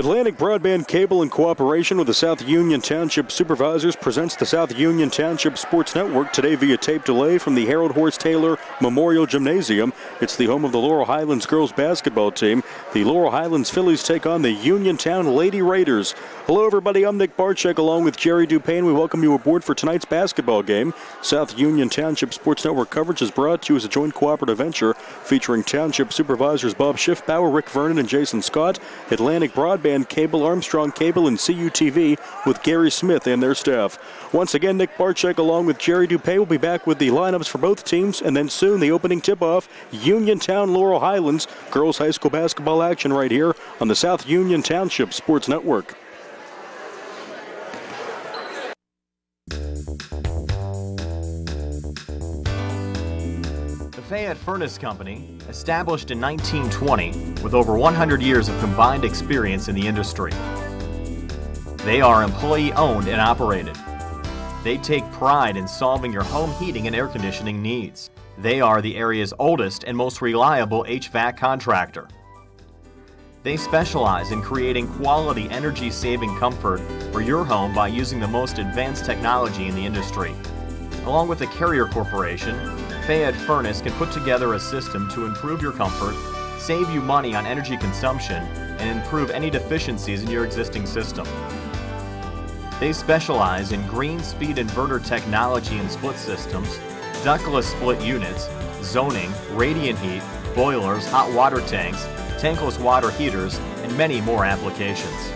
Atlantic Broadband Cable, in cooperation with the South Union Township Supervisors, presents the South Union Township Sports Network today via tape delay from the Harold Horse Taylor Memorial Gymnasium. It's the home of the Laurel Highlands girls basketball team. The Laurel Highlands Phillies take on the Uniontown Lady Raiders. Hello, everybody. I'm Nick Barczyk along with Jerry Dupain. We welcome you aboard for tonight's basketball game. South Union Township Sports Network coverage is brought to you as a joint cooperative venture featuring Township Supervisors Bob Schiffbauer, Rick Vernon, and Jason Scott. Atlantic Broadband Cable, Armstrong Cable, and CUTV with Gary Smith and their staff. Once again, Nick Barczyk along with Jerry Dupay will be back with the lineups for both teams, and then soon the opening tip-off, Uniontown Laurel Highlands girls high school basketball action right here on the South Union Township Sports Network. The Fayette Furnace Company, established in 1920 with over 100 years of combined experience in the industry. They are employee-owned and operated. They take pride in solving your home heating and air conditioning needs. They are the area's oldest and most reliable HVAC contractor. They specialize in creating quality energy-saving comfort for your home by using the most advanced technology in the industry. Along with the Carrier Corporation, Fayette Furnace can put together a system to improve your comfort, save you money on energy consumption, and improve any deficiencies in your existing system. They specialize in green speed inverter technology and split systems, ductless split units, zoning, radiant heat, boilers, hot water tanks, tankless water heaters, and many more applications.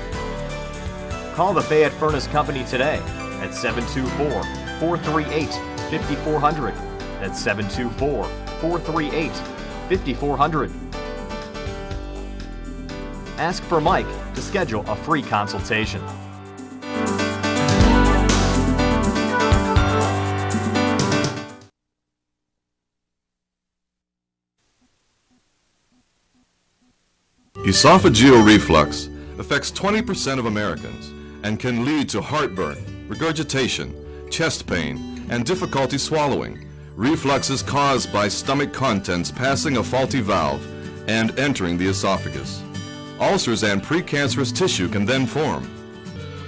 Call the Fayette Furnace Company today at 724-438-5400. That's 724-438-5400. Ask for Mike to schedule a free consultation. Esophageal reflux affects 20% of Americans and can lead to heartburn, regurgitation, chest pain, and difficulty swallowing. Reflux is caused by stomach contents passing a faulty valve and entering the esophagus. Ulcers and precancerous tissue can then form.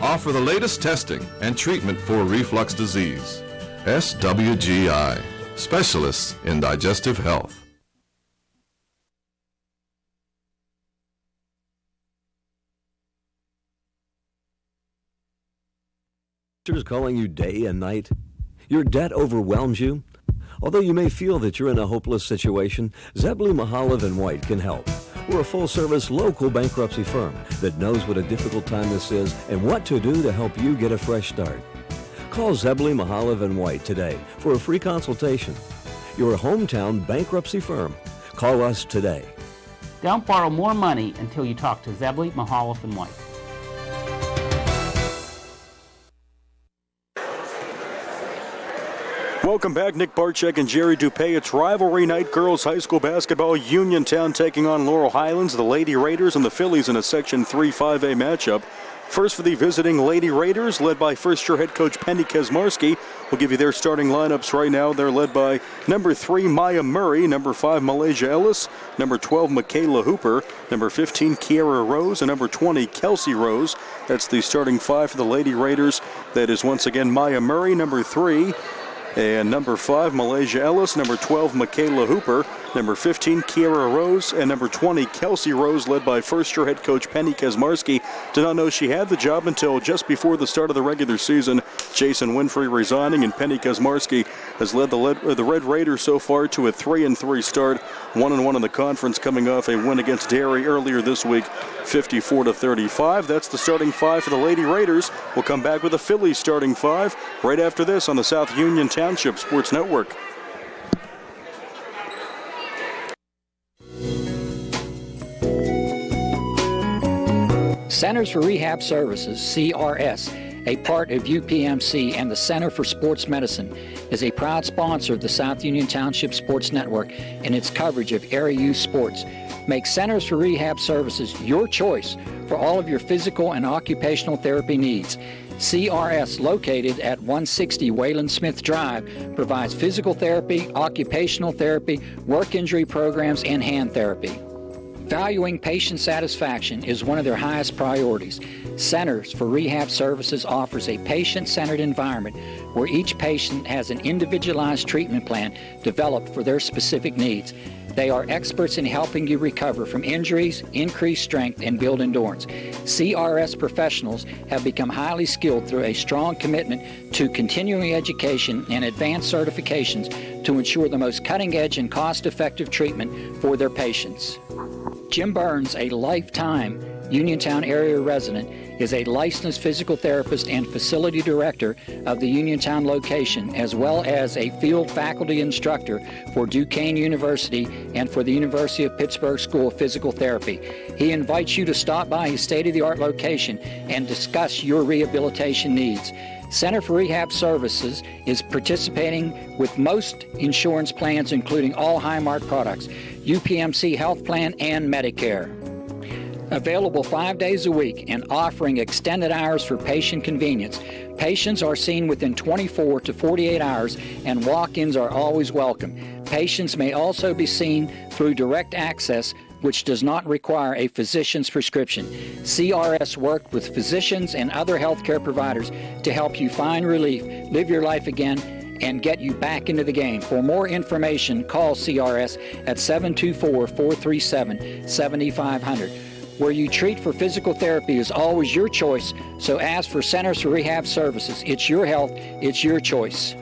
Offer the latest testing and treatment for reflux disease. SWGI, specialists in digestive health. Is calling you day and night? Your debt overwhelms you? Although you may feel that you're in a hopeless situation, Zebley Mahalev & White can help. We're a full-service local bankruptcy firm that knows what a difficult time this is and what to do to help you get a fresh start. Call Zebley Mahalev & White today for a free consultation. Your hometown bankruptcy firm. Call us today. Don't borrow more money until you talk to Zebley Mahalev & White. Welcome back, Nick Barczyk and Jerry Dupay. It's rivalry night, girls high school basketball. Uniontown taking on Laurel Highlands, the Lady Raiders and the Phillies in a Section 3-5A matchup. First for the visiting Lady Raiders, led by first-year head coach Penny Kaczmarski. We'll give you their starting lineups right now. They're led by number 3, Maya Murray, number 5, Malaysia Ellis, number 12, Michaela Hooper, number 15, Kiara Rose, and number 20, Kelsey Rose. That's the starting 5 for the Lady Raiders. That is once again Maya Murray, number 3, and number 5, Malaysia Ellis, number 12, Michaela Hooper, number 15, Kiara Rose, and number 20, Kelsey Rose, led by first-year head coach Penny Kaczmarski. Did not know she had the job until just before the start of the regular season. Jason Winfrey resigning, and Penny Kaczmarski has led the Red Raiders so far to a 3-3 start, 1-1 in the conference, coming off a win against Derry earlier this week, 54-35. That's the starting 5 for the Lady Raiders. We'll come back with the Phillies starting 5 right after this on the South Union Township Sports Network. Centers for Rehab Services, CRS, a part of UPMC and the Center for Sports Medicine, is a proud sponsor of the South Union Township Sports Network and its coverage of area youth sports. Make Centers for Rehab Services your choice for all of your physical and occupational therapy needs. CRS, located at 160 Wayland Smith Drive, provides physical therapy, occupational therapy, work injury programs, and hand therapy. Valuing patient satisfaction is one of their highest priorities. Centers for Rehab Services offers a patient-centered environment where each patient has an individualized treatment plan developed for their specific needs. They are experts in helping you recover from injuries, increase strength, and build endurance. CRS professionals have become highly skilled through a strong commitment to continuing education and advanced certifications to ensure the most cutting-edge and cost-effective treatment for their patients. Jim Burns, a lifetime Uniontown area resident, is a licensed physical therapist and facility director of the Uniontown location, as well as a field faculty instructor for Duquesne University and for the University of Pittsburgh School of Physical Therapy. He invites you to stop by his state-of-the-art location and discuss your rehabilitation needs. Center for Rehab Services is participating with most insurance plans, including all Highmark products, UPMC Health Plan, and Medicare. Available 5 days a week and offering extended hours for patient convenience. Patients are seen within 24 to 48 hours and walk-ins are always welcome. Patients may also be seen through direct access, which does not require a physician's prescription. CRS worked with physicians and other healthcare providers to help you find relief, live your life again, and get you back into the game. For more information, call CRS at 724-437-7500. Where you treat for physical therapy is always your choice, so ask for Centers for Rehab Services. It's your health, it's your choice.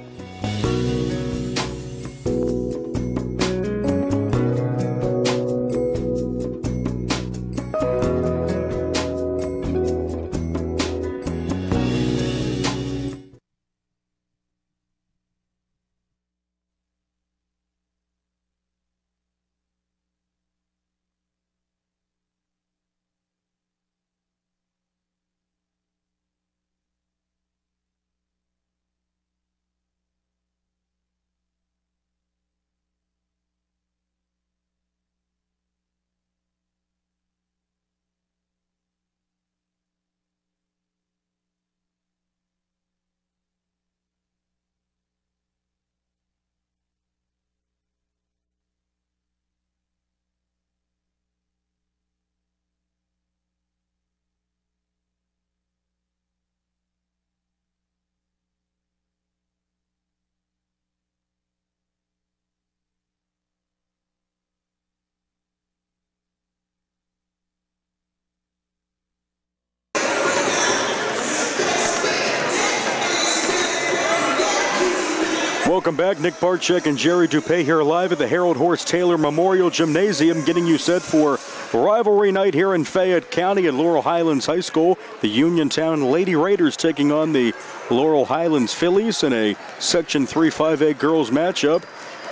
Welcome back. Nick Barczyk and Jerry Dupay here live at the Harold Horse Taylor Memorial Gymnasium, getting you set for rivalry night here in Fayette County at Laurel Highlands High School. The Uniontown Lady Raiders taking on the Laurel Highlands Phillies in a Section 3-5A girls matchup.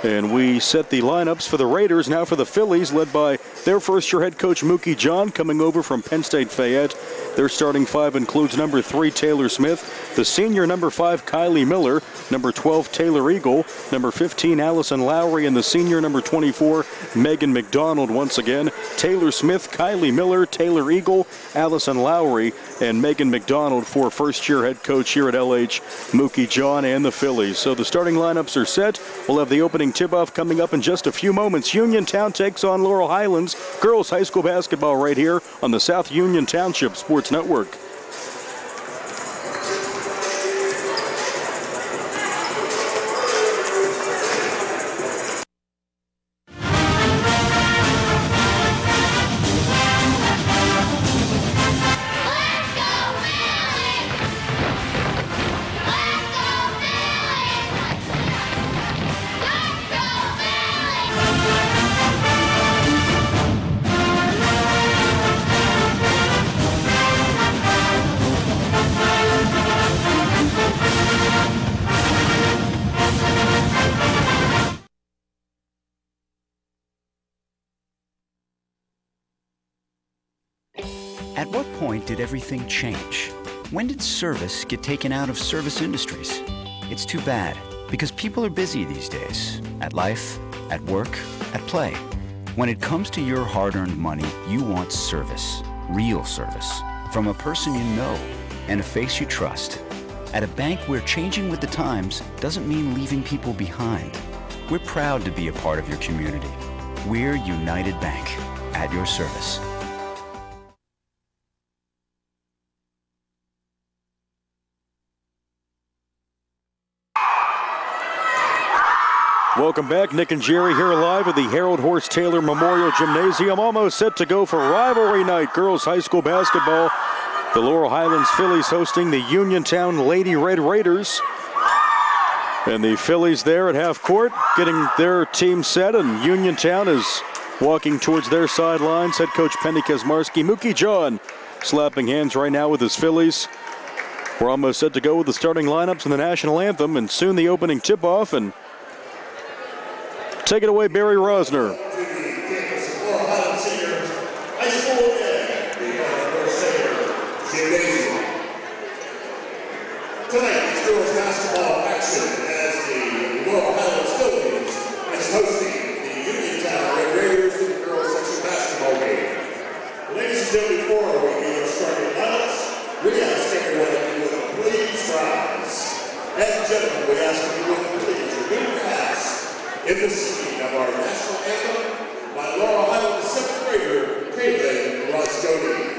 And we set the lineups for the Raiders. Now for the Phillies, led by their first-year head coach Mookie John, coming over from Penn State Fayette. Their starting five includes number 3, Taylor Smith, the senior number 5, Kylie Miller, number 12, Taylor Eagle, number 15, Allison Lowry, and the senior number 24, Megan McDonald. Once again, Taylor Smith, Kylie Miller, Taylor Eagle, Allison Lowry, and Megan McDonald for first-year head coach here at LH, Mookie John and the Phillies. So the starting lineups are set. We'll have the opening tip-off coming up in just a few moments. Uniontown takes on Laurel Highlands girls high school basketball right here on the South Union Township Sports Network. At what point did everything change? When did service get taken out of service industries? It's too bad, because people are busy these days. At life, at work, at play. When it comes to your hard-earned money, you want service. Real service. From a person you know and a face you trust. At a bank where changing with the times doesn't mean leaving people behind. We're proud to be a part of your community. We're United Bank. at your service. Welcome back. Nick and Jerry here live at the Harold Horse Taylor Memorial Gymnasium. Almost set to go for rivalry night, girls high school basketball. The Laurel Highlands Phillies hosting the Uniontown Lady Red Raiders. And the Phillies there at half court getting their team set, and Uniontown is walking towards their sidelines. Head coach Penny Kazmarski, Mookie John slapping hands right now with his Phillies. We're almost set to go with the starting lineups and the national anthem, and soon the opening tip-off. And take it away, Barry Rosner. Tonight's girls basketball action as the Laurel Highlands Phillies is hosting the Uniontown Red Raiders in the girls section basketball game. Ladies and gentlemen, before we begin our starting lineups, we ask everyone if you would please rise. And gentlemen, we ask if you would please remain fast in the singing of our national anthem by Laurel Highlands 7th grader, Kaylin Rosconi.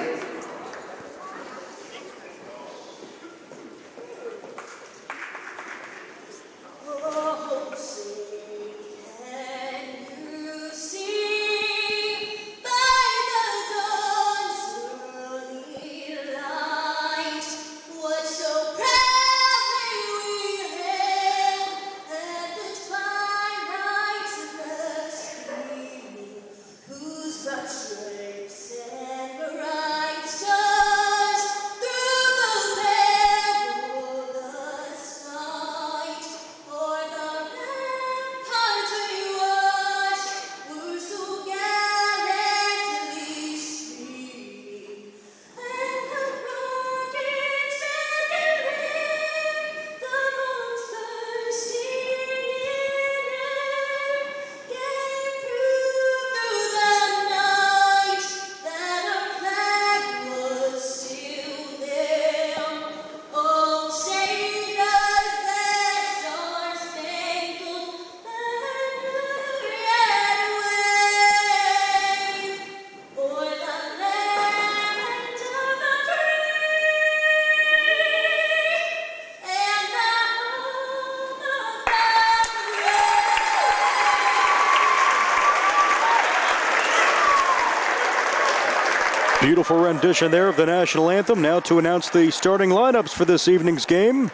Beautiful rendition there of the national anthem. Now to announce the starting lineups for this evening's game.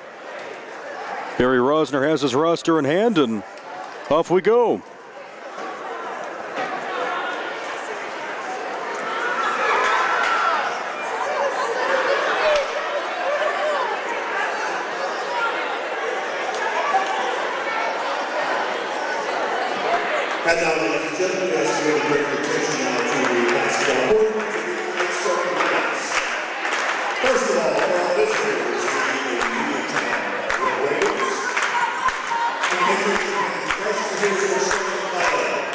Barry Rosner has his roster in hand, and off we go. And now, ladies and gentlemen, as we bring your attention now to the basketball court. First of all, for our visitors to the Uniontown Red Raiders, we make your first position starting lineup.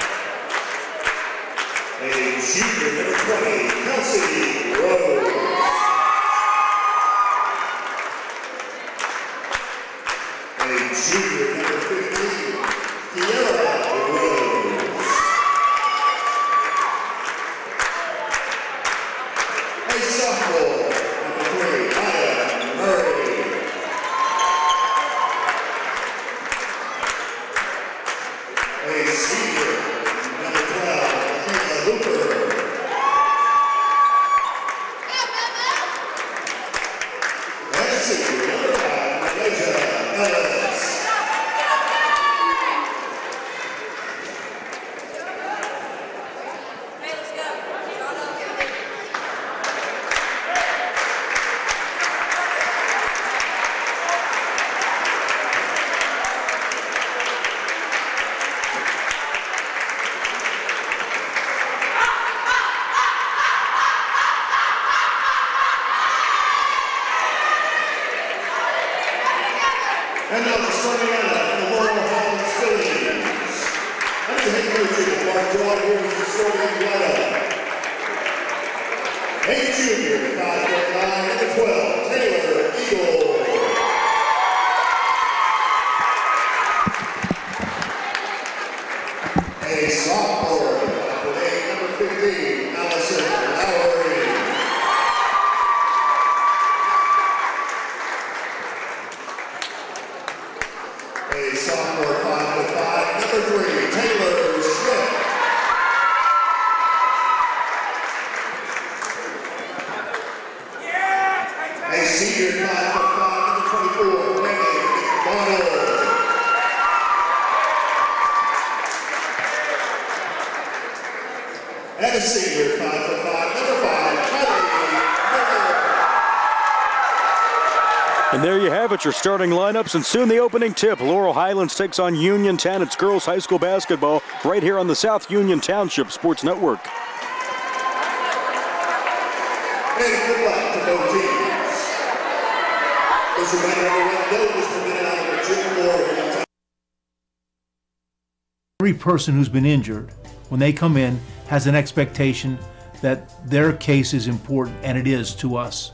A junior number 20, Kelsey Rose. A junior number 15, Kiara Rose. A sophomore, a senior, number 12, Kayla Hooper. And a senior, number 5, Malaysia Ellis. And now the starting lineup for the Laurel Highlands Phillies. I'm the head coach Mark Draw. Here's the starting lineup. A junior, 5'9", number 12, Taylor Eagle. A sophomore, 5'8", number 15, senior 5'5", number 24, Brandon McDonald. And a senior 5'5", number 5, Kylie Miller. And there you have it, your starting lineups, and soon the opening tip. Laurel Highlands takes on Uniontown. It's girls high school basketball right here on the South Union Township Sports Network. And good luck to both teams. This reminder, everyone, no is permitted on the gym floor. Every person who's been injured, when they come in, has an expectation that their case is important, and it is to us.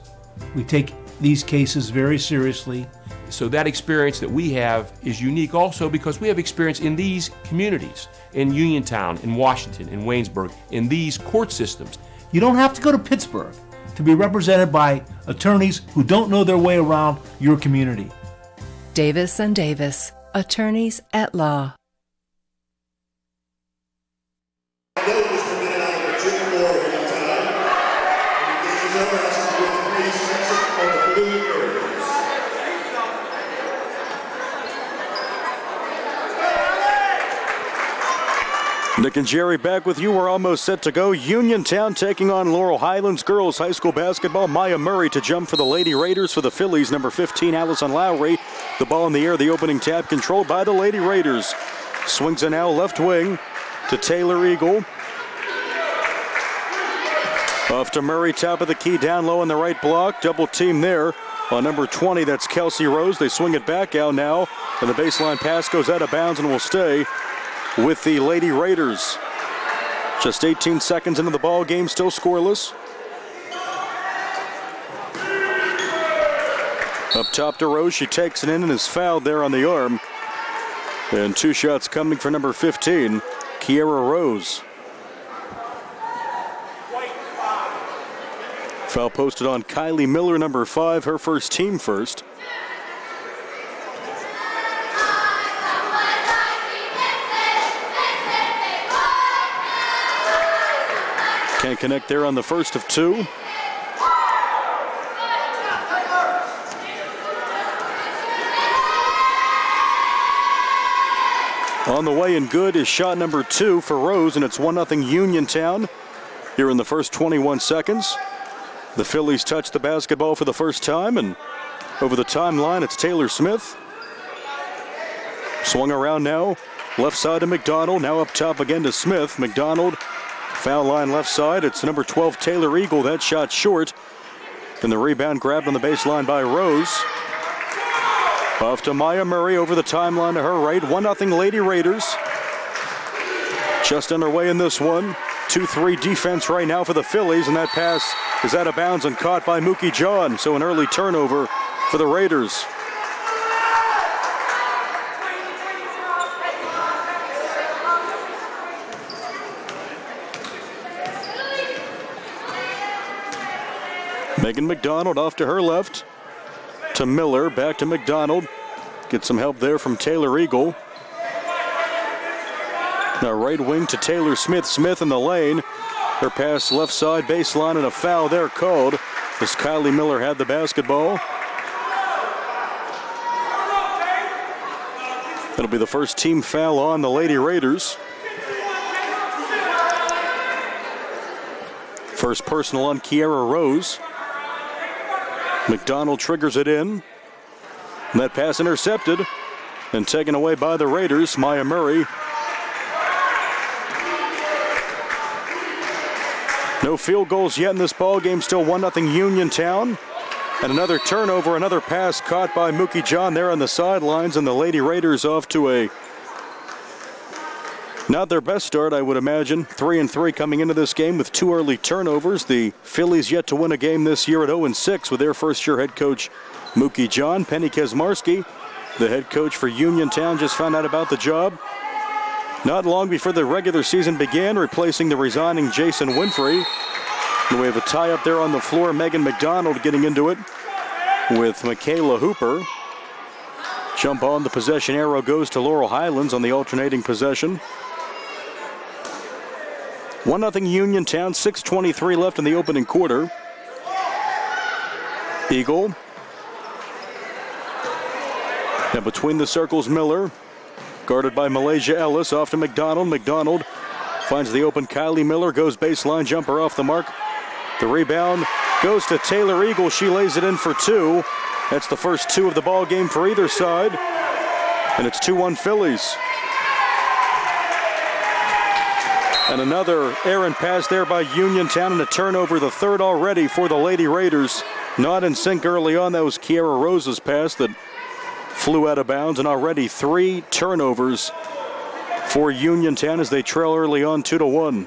We take these cases very seriously. So that experience that we have is unique also because we have experience in these communities, in Uniontown, in Washington, in Waynesburg, in these court systems. You don't have to go to Pittsburgh to be represented by attorneys who don't know their way around your community. Davis & Davis, attorneys at law. Nick and Jerry back with you. We're almost set to go. Uniontown taking on Laurel Highlands girls high school basketball. Maya Murray to jump for the Lady Raiders. For the Phillies, number 15, Allison Lowry. The ball in the air, the opening tap controlled by the Lady Raiders. Swings it now left wing to Taylor Eagle. Off to Murray, top of the key, down low in the right block. Double team there on number 20, that's Kelsey Rose. They swing it back out now, and the baseline pass goes out of bounds and will stay with the Lady Raiders. Just 18 seconds into the ball game, still scoreless. Up top to Rose, she takes it in and is fouled there on the arm. And two shots coming for number 15, Kiera Rose. Foul posted on Kylie Miller, number 5, her first team first. Can't connect there on the first of two. On the way and good is shot number 2 for Rose, and it's 1-0 Uniontown here in the first 21 seconds. The Phillies touch the basketball for the first time, and over the timeline, it's Taylor Smith. Swung around now, left side to McDonald, now up top again to Smith. McDonald, foul line left side, it's number 12, Taylor Eagle. That shot short. Then the rebound grabbed on the baseline by Rose. Off to Maya Murray, over the timeline to her right. 1-0 Lady Raiders. Just underway in this one. 2-3 defense right now for the Phillies, and that pass is out of bounds and caught by Mookie John. So an early turnover for the Raiders. Megan McDonald off to her left. To Miller, back to McDonald. Get some help there from Taylor Eagle. Now right wing to Taylor Smith. Smith in the lane. Her pass left side baseline, and a foul there called as Kylie Miller had the basketball. That'll be the first team foul on the Lady Raiders. First personal on Kiera Rose. McDonald triggers it in. And that pass intercepted and taken away by the Raiders. Maya Murray. No field goals yet in this ball game. Still 1-0 Uniontown. And another turnover, another pass caught by Mookie John there on the sidelines, and the Lady Raiders off to a not their best start, I would imagine. 3-3 coming into this game with 2 early turnovers. The Phillies yet to win a game this year at 0-6 with their first-year head coach Mookie John. Penny Kesmarski, the head coach for Uniontown, just found out about the job not long before the regular season began, replacing the resigning Jason Winfrey. And we have a tie-up there on the floor. Megan McDonald getting into it with Michaela Hooper. Jump on, the possession arrow goes to Laurel Highlands on the alternating possession. 1-0 Uniontown, 6:23 left in the opening quarter. Eagle Now between the circles, Miller, guarded by Malaysia Ellis, off to McDonald. McDonald finds the open Kylie Miller, goes baseline jumper off the mark. The rebound goes to Taylor Eagle. She lays it in for two. That's the first two of the ball game for either side. And it's 2-1 Phillies. And another errant pass there by Uniontown, and a turnover, the third already for the Lady Raiders. Not in sync early on. That was Kiara Rose's pass that flew out of bounds, and already 3 turnovers for Uniontown as they trail early on 2-1.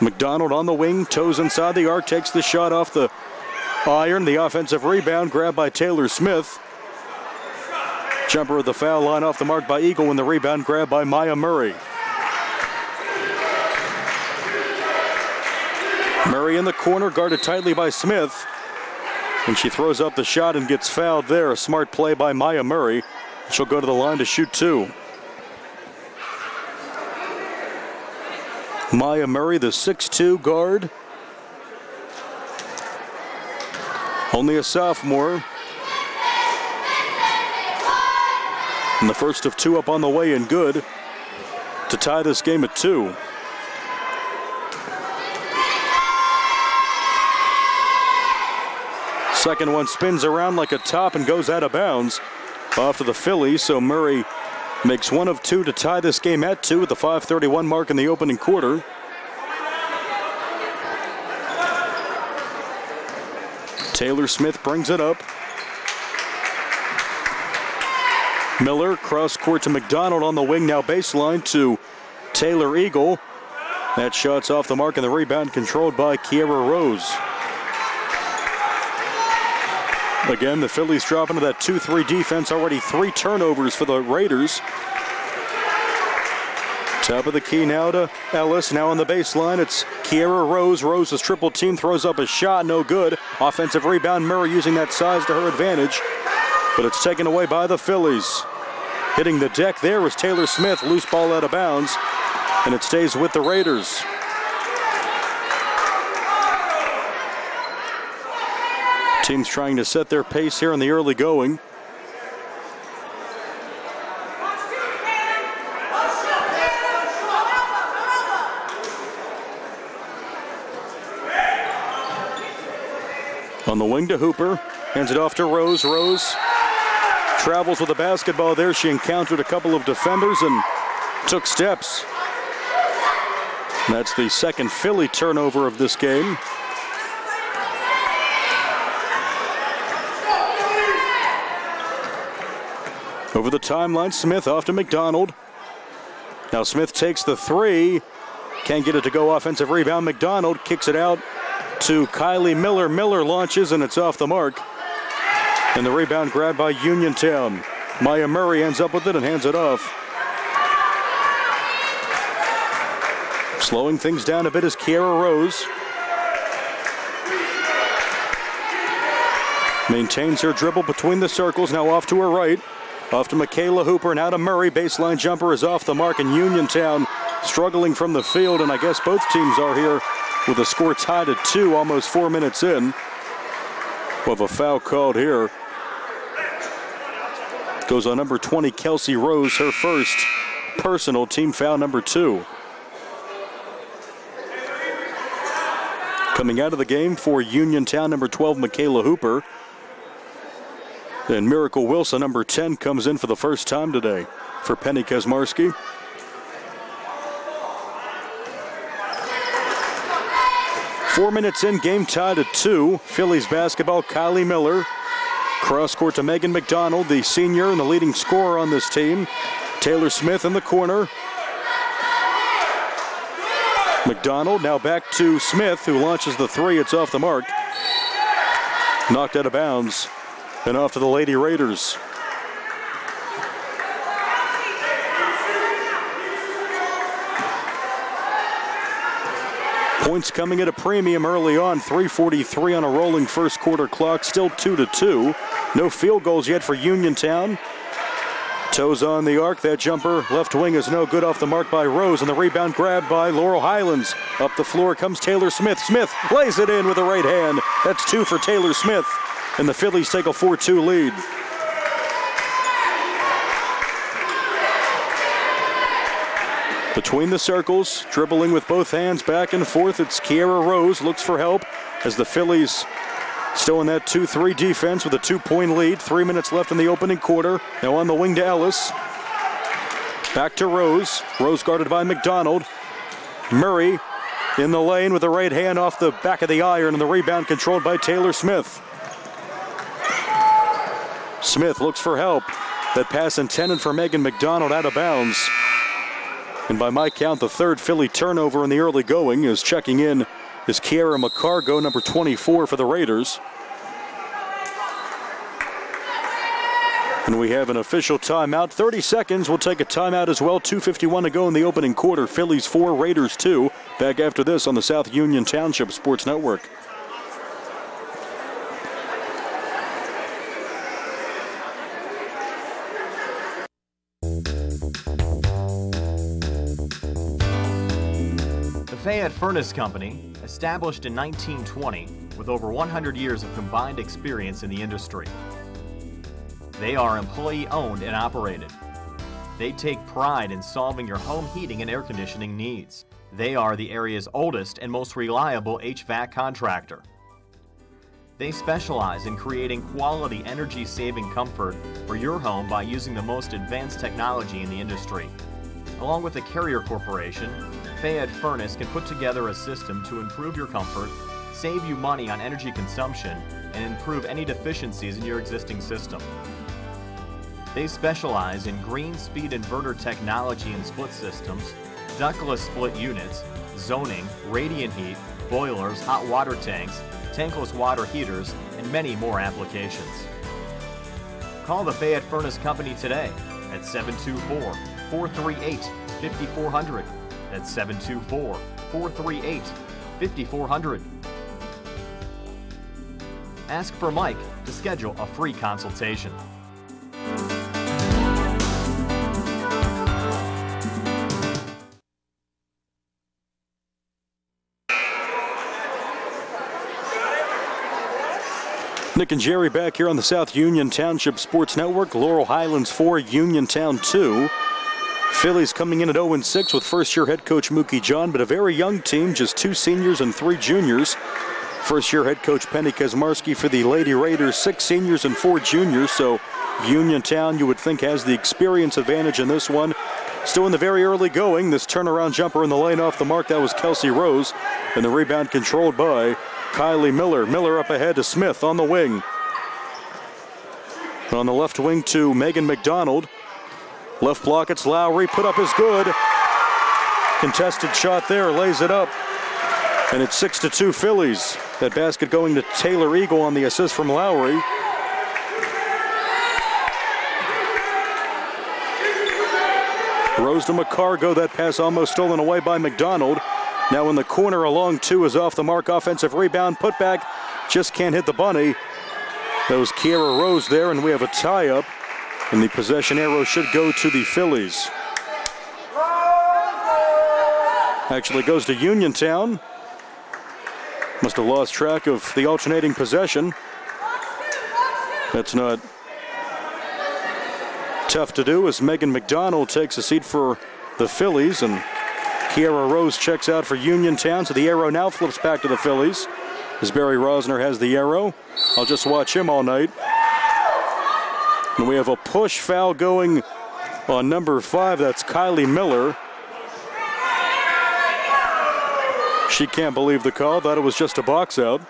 McDonald on the wing, toes inside the arc, takes the shot off the iron. The offensive rebound grabbed by Taylor Smith. Jumper at the foul line off the mark by Eagle, and the rebound grabbed by Maya Murray. Murray in the corner, guarded tightly by Smith. And she throws up the shot and gets fouled there. A smart play by Maya Murray. She'll go to the line to shoot 2. Maya Murray, the 6'2" guard. Only a sophomore. And the first of 2 up on the way and good to tie this game at 2. Second one spins around like a top and goes out of bounds off to the Phillies. So Murray makes 1 of 2 to tie this game at 2 at the 5:31 mark in the opening quarter. Taylor Smith brings it up. Miller cross court to McDonald on the wing, now baseline to Taylor Eagle. That shot's off the mark, and the rebound controlled by Kiara Rose. Again, the Phillies drop into that 2-3 defense. Already 3 turnovers for the Raiders. Top of the key now to Ellis. Now on the baseline, it's Kiara Rose. Rose's triple team, throws up a shot, no good. Offensive rebound, Murray using that size to her advantage. But it's taken away by the Phillies. Hitting the deck there was Taylor Smith. Loose ball out of bounds. And it stays with the Raiders. Teams trying to set their pace here in the early going. On the wing to Hooper. Hands it off to Rose. Rose travels with the basketball there. She encountered a couple of defenders and took steps. That's the second Philly turnover of this game. Over the timeline, Smith off to McDonald. Now Smith takes the 3. Can't get it to go. Offensive rebound. McDonald kicks it out to Kylie Miller. Miller launches, and it's off the mark. And the rebound grabbed by Uniontown. Maya Murray ends up with it and hands it off. Slowing things down a bit is Kiara Rose. Maintains her dribble between the circles. Now off to her right. Off to Michaela Hooper, and out to Murray. Baseline jumper is off the mark, and Uniontown struggling from the field, and I guess both teams are here with the score tied at 2, almost 4 minutes in. We'll have a foul called here. Goes on number 20, Kelsey Rose, her first personal, team foul number 2. Coming out of the game for Uniontown, number 12, Michaela Hooper. And Miracle Wilson, number 10, comes in for the first time today for Penny Kazmarski. Four minutes in, game tied at 2. Phillies basketball, Kylie Miller. Cross court to Megan McDonald, the senior and the leading scorer on this team. Taylor Smith in the corner. McDonald now back to Smith, who launches the 3. It's off the mark. Knocked out of bounds. And off to the Lady Raiders. Points coming at a premium early on. 3:43 on a rolling first quarter clock. Still 2-2. No field goals yet for Uniontown. Toes on the arc. That jumper left wing is no good, off the mark by Rose. And the rebound grabbed by Laurel Highlands. Up the floor comes Taylor Smith. Smith lays it in with the right hand. That's 2 for Taylor Smith. And the Phillies take a 4-2 lead. Between the circles, dribbling with both hands back and forth, it's Kiera Rose, looks for help as the Phillies still in that 2-3 defense with a 2-point lead. 3 minutes left in the opening quarter. Now on the wing to Ellis. Back to Rose. Rose guarded by McDonald. Murray in the lane with the right hand off the back of the iron, and the rebound controlled by Taylor Smith. Smith looks for help. That pass intended for Megan McDonald out of bounds. And by my count, the third Philly turnover in the early going. Is checking in is Kiera McCargo, number 24 for the Raiders. And we have an official timeout. 30 seconds. We'll take a timeout as well. 2:51 to go in the opening quarter. Phillies 4, Raiders 2. Back after this on the South Union Township Sports Network. The Fayette Furnace Company, established in 1920 with over 100 years of combined experience in the industry. They are employee-owned and operated. They take pride in solving your home heating and air conditioning needs. They are the area's oldest and most reliable HVAC contractor. They specialize in creating quality energy-saving comfort for your home by using the most advanced technology in the industry. Along with the Carrier Corporation, Fayette Furnace can put together a system to improve your comfort, save you money on energy consumption, and improve any deficiencies in your existing system. They specialize in green speed inverter technology and split systems, ductless split units, zoning, radiant heat, boilers, hot water tanks, tankless water heaters, and many more applications. Call the Fayette Furnace Company today at 724-438-5400. That's 724-438-5400. Ask for Mike to schedule a free consultation. Nick and Jerry back here on the South Union Township Sports Network. Laurel Highlands 4, Uniontown 2. Phillies coming in at 0-6 with first-year head coach Mookie John, but a very young team, just 2 seniors and 3 juniors. First-year head coach Penny Kazmarski for the Lady Raiders, 6 seniors and 4 juniors, so Uniontown, you would think, has the experience advantage in this one. Still in the very early going, this turnaround jumper in the lane off the mark, that was Kelsey Rose, and the rebound controlled by Kylie Miller. Miller up ahead to Smith on the wing. On the left wing to Megan McDonald. Left block, it's Lowry, put up is good. Contested shot there, lays it up. And it's 6-2 Phillies. That basket going to Taylor Eagle on the assist from Lowry. Rose to McCargo, that pass almost stolen away by McDonald. Now in the corner, a long 2 is off the mark. Offensive rebound, put back, just can't hit the bunny. That was Kiera Rose there, and we have a tie-up. And the possession arrow should go to the Phillies. Actually goes to Uniontown. Must have lost track of the alternating possession. That's not tough to do as Megan McDonald takes a seat for the Phillies, and Kiera Rose checks out for Uniontown, so the arrow now flips back to the Phillies as Barry Rosner has the arrow. I'll just watch him all night. And we have a push foul going on number 5. That's Kylie Miller. She can't believe the call. Thought it was just a box out.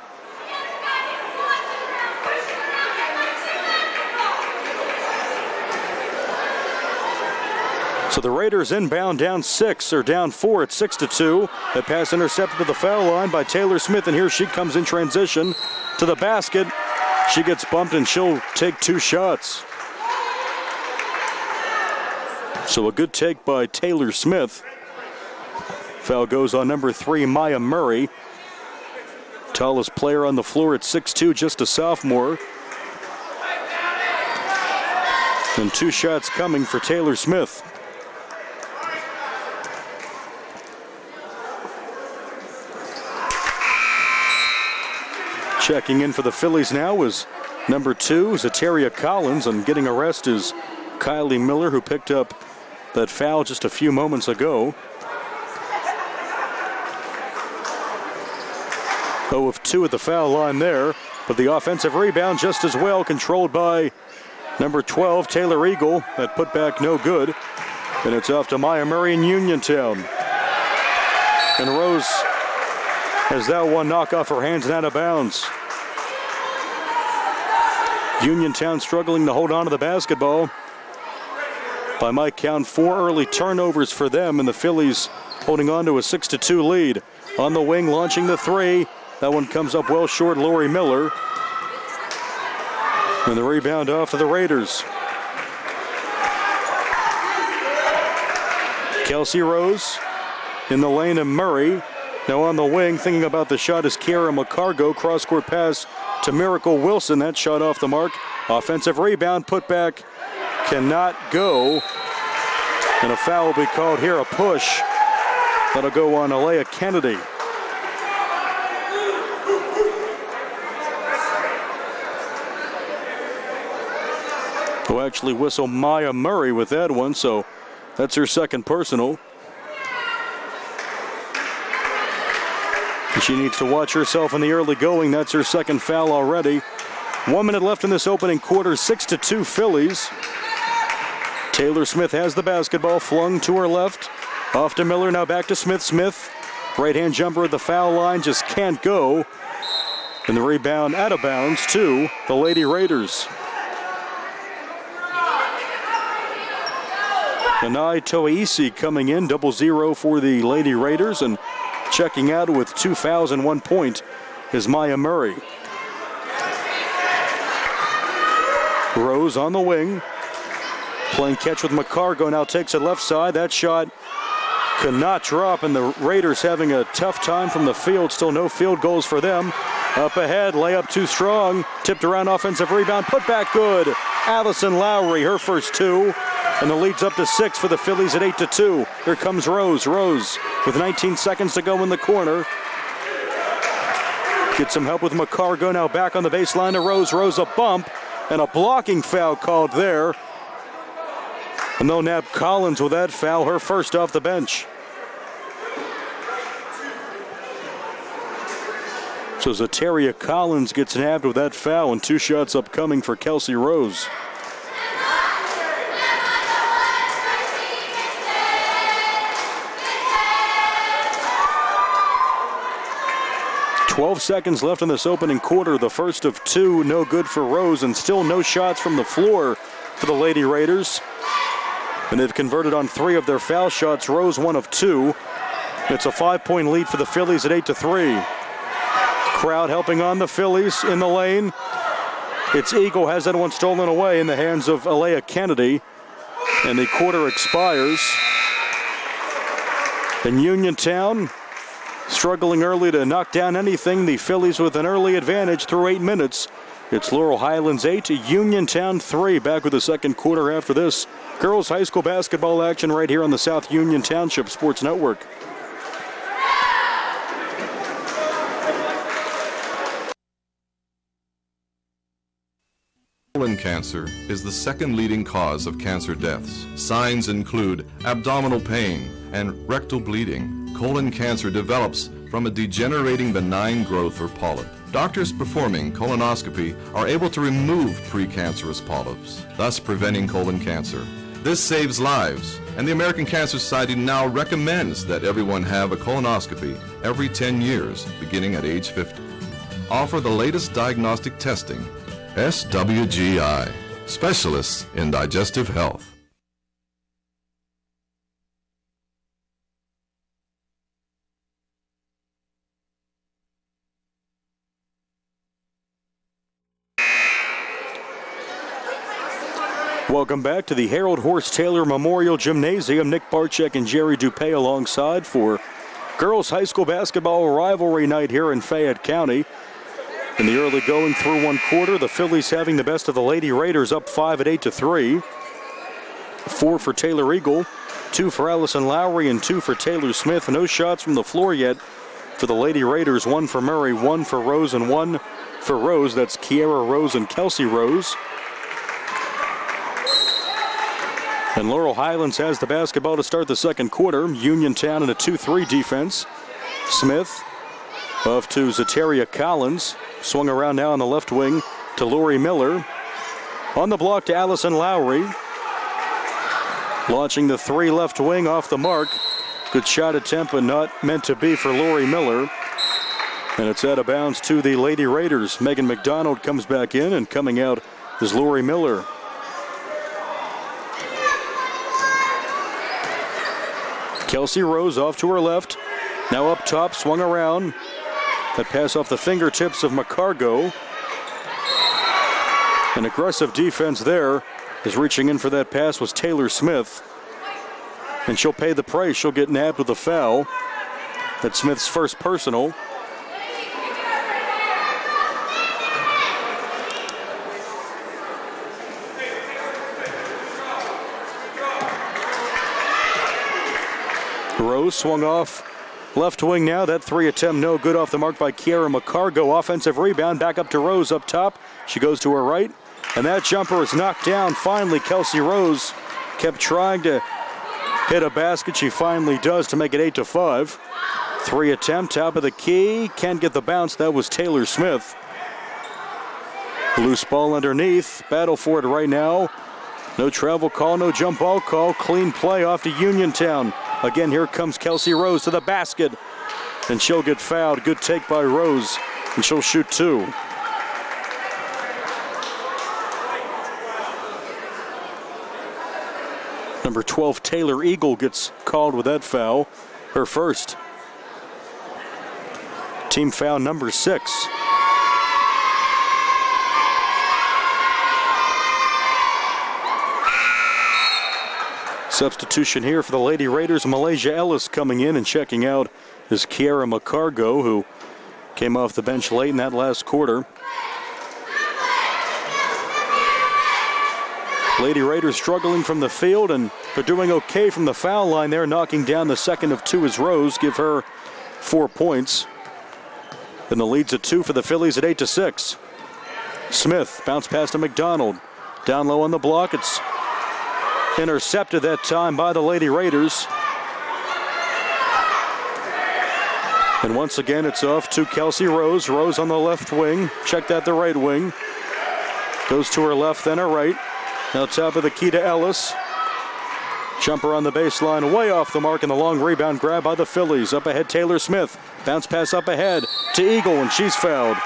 So the Raiders inbound down 6, or down 4 at 6-2. That pass intercepted to the foul line by Taylor Smith, and here she comes in transition to the basket. She gets bumped and she'll take 2 shots. So a good take by Taylor Smith. Foul goes on number 3, Maya Murray. Tallest player on the floor at 6'2", just a sophomore. And 2 shots coming for Taylor Smith. Checking in for the Phillies now is number 2, Zateria Collins, and getting a rest is Kylie Miller, who picked up that foul just a few moments ago. 0 of 2 at the foul line there. But the offensive rebound just as well, controlled by number 12, Taylor Eagle. That putback no good. And it's off to Maya Murray in Uniontown. And Rose has that one knock off her hands and out of bounds. Uniontown struggling to hold on to the basketball. By my count, 4 early turnovers for them, and the Phillies holding on to a 6-2 lead. On the wing, launching the three. That one comes up well short, Lori Miller. And the rebound off to the Raiders. Kelsey Rose in the lane of Murray. Now on the wing, thinking about the shot is Kiara McCargo. Cross-court pass to Miracle Wilson. That shot off the mark. Offensive rebound, put back, cannot go. And a foul will be called here, a push. That'll go on Alea Kennedy. Who actually whistle Maya Murray with that one, so that's her second personal. She needs to watch herself in the early going. That's her second foul already. 1 minute left in this opening quarter, 6-2 Phillies. Taylor Smith has the basketball, flung to her left. Off to Miller, now back to Smith. Smith, right-hand jumper at the foul line, just can't go. And the rebound out of bounds to the Lady Raiders. Anai Toeisi coming in, 0-0 for the Lady Raiders, and checking out with 2 fouls and 1 point is Maya Murray. Rose on the wing, playing catch with McCargo, now takes it left side. That shot could not drop, and the Raiders having a tough time from the field. Still no field goals for them. Up ahead, layup too strong, tipped around, offensive rebound, put back good. Allison Lowry, her first 2. And the lead's up to 6 for the Phillies at 8-2. Here comes Rose. Rose with 19 seconds to go in the corner. Get some help with McCargo, now back on the baseline to Rose. Rose a bump and a blocking foul called there. And they'll nab Collins with that foul, her first off the bench. So Zateria Collins gets nabbed with that foul, and 2 shots upcoming for Kelsey Rose. 12 seconds left in this opening quarter. The first of 2, no good for Rose, and still no shots from the floor for the Lady Raiders. And they've converted on 3 of their foul shots. Rose 1 of 2. It's a 5-point lead for the Phillies at 8-3. Crowd helping on the Phillies in the lane. It's Eagle, has that one stolen away in the hands of Alea Kennedy. And the quarter expires. And Uniontown struggling early to knock down anything. The Phillies with an early advantage through 8 minutes. It's Laurel Highlands 8, Uniontown 3. Back with the second quarter after this. Girls high school basketball action right here on the South Union Township Sports Network. Colon cancer is the second leading cause of cancer deaths. Signs include abdominal pain and rectal bleeding. Colon cancer develops from a degenerating benign growth or polyp. Doctors performing colonoscopy are able to remove precancerous polyps, thus preventing colon cancer. This saves lives, and the American Cancer Society now recommends that everyone have a colonoscopy every 10 years, beginning at age 50. Offer the latest diagnostic testing. SWGI, specialists in digestive health. Welcome back to the Harold Horse Taylor Memorial Gymnasium. Nick Barczyk and Jerry Dupay alongside for girls high school basketball rivalry night here in Fayette County. In the early going through 1 quarter, the Phillies having the best of the Lady Raiders, up 5 at 8-3. 4 for Taylor Eagle, 2 for Allison Lowry, and 2 for Taylor Smith. No shots from the floor yet for the Lady Raiders. 1 for Murray, 1 for Rose, and 1 for Rose. That's Kiara Rose and Kelsey Rose. And Laurel Highlands has the basketball to start the second quarter. Uniontown in a 2-3 defense. Smith Off to Zateria Collins. Swung around now on the left wing to Lori Miller. On the block to Allison Lowry. Launching the 3 left wing off the mark. Good shot attempt, but not meant to be for Lori Miller. And it's out of bounds to the Lady Raiders. Megan McDonald comes back in, and coming out is Lori Miller. Kelsey Rose off to her left. Now up top, swung around. That pass off the fingertips of McCargo. An aggressive defense there. As reaching in for that pass was Taylor Smith. And she'll pay the price. She'll get nabbed with a foul. That's Smith's first personal. Rose swung off left wing now. That 3 attempt no good, off the mark by Kiara McCargo. Offensive rebound back up to Rose up top. She goes to her right. And that jumper is knocked down. Finally, Kelsey Rose kept trying to hit a basket. She finally does to make it 8-5. 3 attempt, top of the key. Can't get the bounce. That was Taylor Smith. Loose ball underneath. Battle for it right now. No travel call, no jump ball call. Clean play off to Uniontown. Again, here comes Kelsey Rose to the basket. And she'll get fouled. Good take by Rose. And she'll shoot 2. Number 12, Taylor Eagle, gets called with that foul. Her first. Team foul number 6. Substitution here for the Lady Raiders. Malaysia Ellis coming in, and checking out is Kiara McCargo, who came off the bench late in that last quarter. Lady Raiders struggling from the field, and they're doing okay from the foul line there. Knocking down the second of 2 is Rose. Give her 4 points. Then the lead's at 2 for the Phillies at 8-6. Smith bounce pass to McDonald. Down low on the block. It's intercepted that time by the Lady Raiders. And once again, it's off to Kelsey Rose. Rose on the left wing. Checked out the right wing. Goes to her left, then her right. Now top of the key to Ellis. Jumper on the baseline, way off the mark, and the long rebound grab by the Phillies. Up ahead, Taylor Smith. Bounce pass up ahead to Eagle, and she's fouled.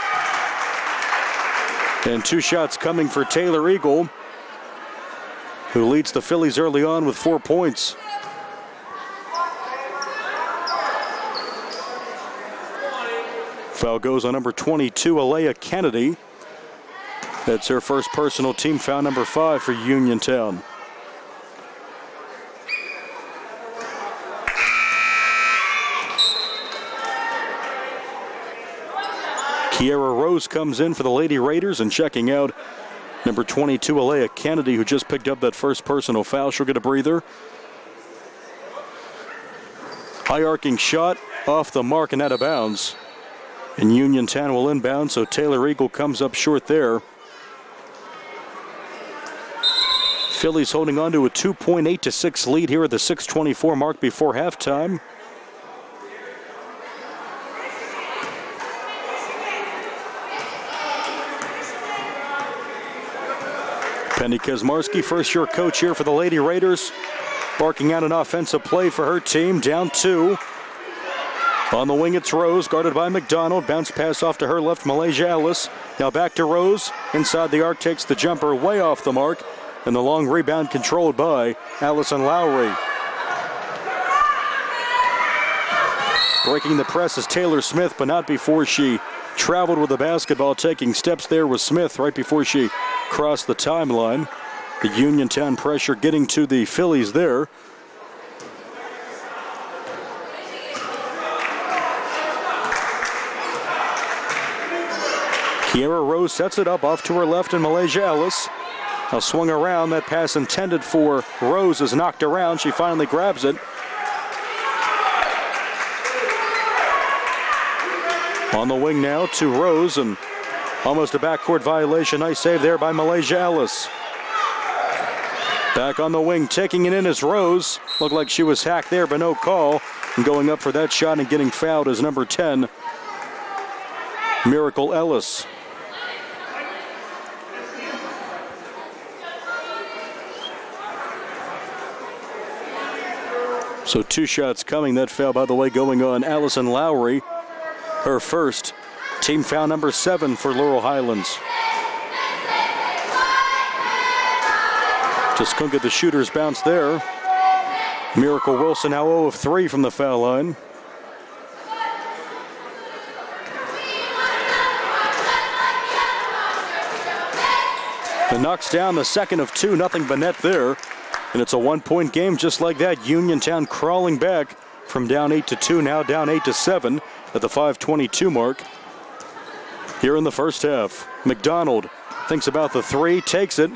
And 2 shots coming for Taylor Eagle, who leads the Phillies early on with 4 points. Foul goes on number 22, Alea Kennedy. That's her first personal, team foul number 5 for Uniontown. Kiara Rose comes in for the Lady Raiders, and checking out number 22, Alea Kennedy, who just picked up that first personal foul. She'll get a breather. High arcing shot off the mark and out of bounds. And Uniontown will inbound, so Taylor Eagle comes up short there. Phillies holding on to a 2.8-6 lead here at the 6:24 mark before halftime. Penny Kazmarski, first-year coach here for the Lady Raiders, barking out an offensive play for her team. Down 2. On the wing, it's Rose, guarded by McDonald. Bounce pass off to her left, Malaysia Ellis. Now back to Rose. Inside the arc, takes the jumper way off the mark. And the long rebound controlled by Allison Lowry. Breaking the press is Taylor Smith, but not before she traveled with the basketball. Taking steps there was Smith right before she crossed the timeline. The Uniontown pressure getting to the Phillies there. Kiara Rose sets it up off to her left, and Malaysia Ellis. Now swung around. That pass intended for Rose is knocked around. She finally grabs it. On the wing now to Rose, and almost a backcourt violation. Nice save there by Malaysia Ellis. Back on the wing, taking it in is Rose. Looked like she was hacked there, but no call. And going up for that shot and getting fouled is number 10, Miracle Ellis. So 2 shots coming. That foul, by the way, going on Allison Lowry. Her first. Team foul number 7 for Laurel Highlands. Just couldn't get the shooter's bounce there. Miracle Wilson now 0 of 3 from the foul line. And knocks down the second of 2, nothing but net there. And it's a 1-point game just like that. Uniontown crawling back from down 8-2, now down 8-7 at the 5:22 mark. Here in the first half, McDonald thinks about the 3, takes it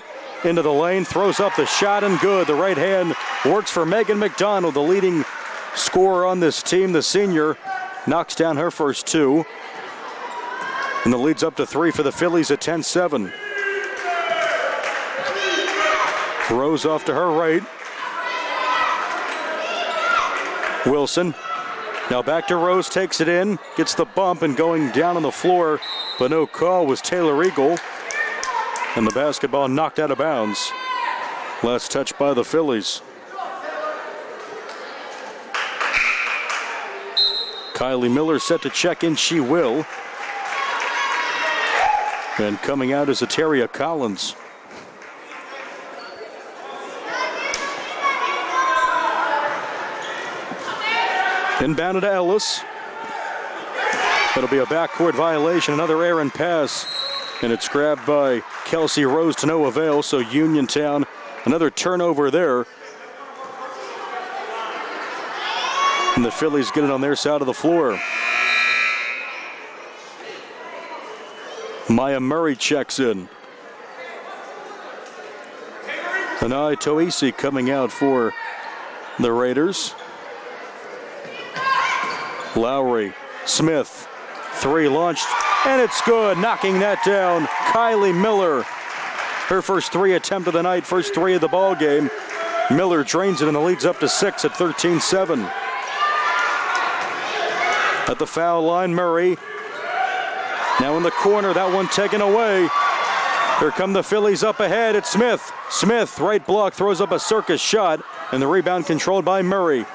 into the lane, throws up the shot, and good. The right hand works for Megan McDonald, the leading scorer on this team. The senior knocks down her first 2. And the lead's up to 3 for the Phillies at 10-7. Rose off to her right. Wilson. Now back to Rose, takes it in, gets the bump, and going down on the floor, but no call, was Taylor Eagle. And the basketball knocked out of bounds. Last touch by the Phillies. Kylie Miller set to check in, she will. And coming out is Ateria Collins. Inbounded to Ellis. That'll be a backcourt violation, another errant pass. And it's grabbed by Kelsey Rose to no avail, so Uniontown, another turnover there. And the Phillies get it on their side of the floor. Maya Murray checks in. Anai Toisi coming out for the Raiders. Lowry, Smith, 3 launched, and it's good. Knocking that down, Kylie Miller. Her first 3 attempt of the night, first 3 of the ball game. Miller drains it, and the lead's up to 6 at 13-7. At the foul line, Murray. Now in the corner, that one taken away. Here come the Phillies up ahead. It's Smith. Smith, right block, throws up a circus shot, and the rebound controlled by Murray.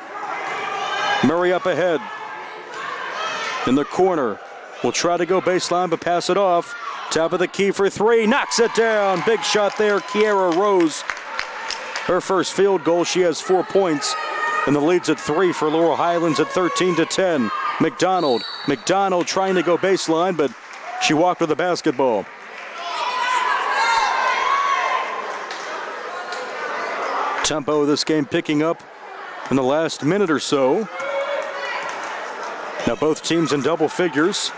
Murray up ahead. In the corner, will try to go baseline, but pass it off. Top of the key for 3, knocks it down. Big shot there, Kiara Rose. Her first field goal, she has 4 points. And the lead's at 3 for Laurel Highlands at 13-10. McDonald trying to go baseline, but she walked with the basketball. Tempo of this game picking up in the last minute or so. Now both teams in double figures.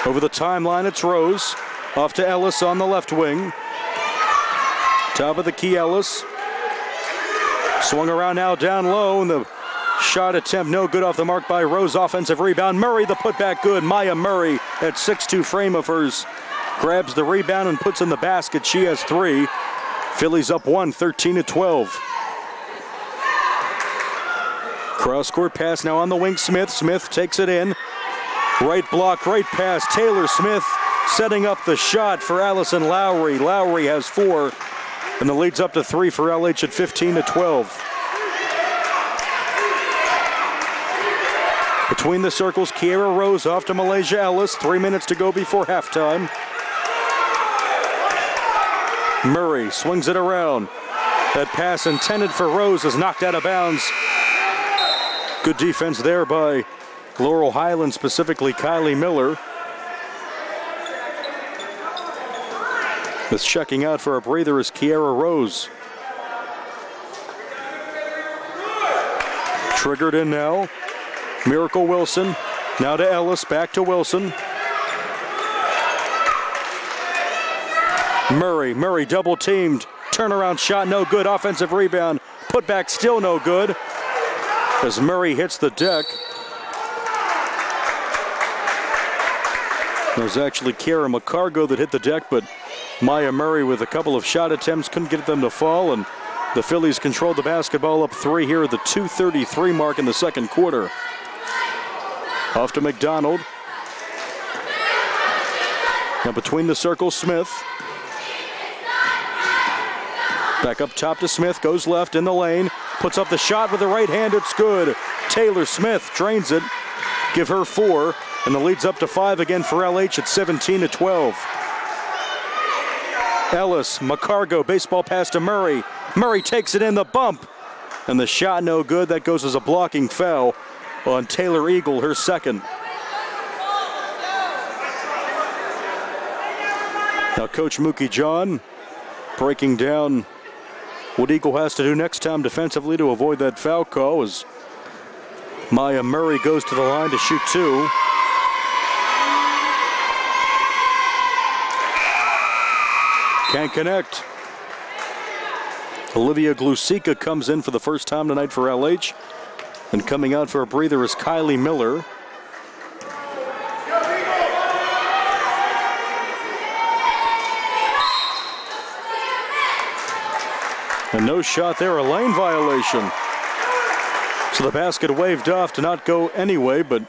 Over the timeline, it's Rose. Off to Ellis on the left wing. Top of the key, Ellis. Swung around now down low, and the shot attempt no good off the mark by Rose. Offensive rebound. Murray, the putback good. Maya Murray, at 6'2" frame of hers, grabs the rebound and puts in the basket. She has 3. Phillies up 1, 13-12. Cross-court pass now on the wing. Smith takes it in. Right block, great pass. Taylor Smith setting up the shot for Allison Lowry. Lowry has 4, and the lead's up to 3 for LH at 15-12. Between the circles, Kiara Rose off to Malaysia Ellis. 3 minutes to go before halftime. Murray swings it around. That pass intended for Rose is knocked out of bounds. Good defense there by Laurel Highlands, specifically Kylie Miller. That's checking out for a breather is Kiara Rose. Triggered in now. Miracle Wilson. Now to Ellis, back to Wilson. Murray double teamed. Turnaround shot, no good. Offensive rebound. Putback still no good. As Murray hits the deck. It was actually Kara McCargo that hit the deck, but Maya Murray with a couple of shot attempts couldn't get them to fall, and the Phillies controlled the basketball up 3 here at the 2:33 mark in the second quarter. Off to McDonald. Now between the circles, Smith. Back up top to Smith, goes left in the lane, puts up the shot with the right hand, it's good. Taylor Smith drains it, give her 4, and the lead's up to 5 again for LH at 17-12. Ellis, McCargo, baseball pass to Murray. Murray takes it in, the bump, and the shot no good. That goes as a blocking foul on Taylor Eagle, her second. Now Coach Mookie John breaking down what Eagle has to do next time defensively to avoid that foul call as Maya Murray goes to the line to shoot 2. Can't connect. Olivia Glusica comes in for the first time tonight for LH. And coming out for a breather is Kylie Miller. And no shot there, a lane violation. So the basket waved off to not go anyway, but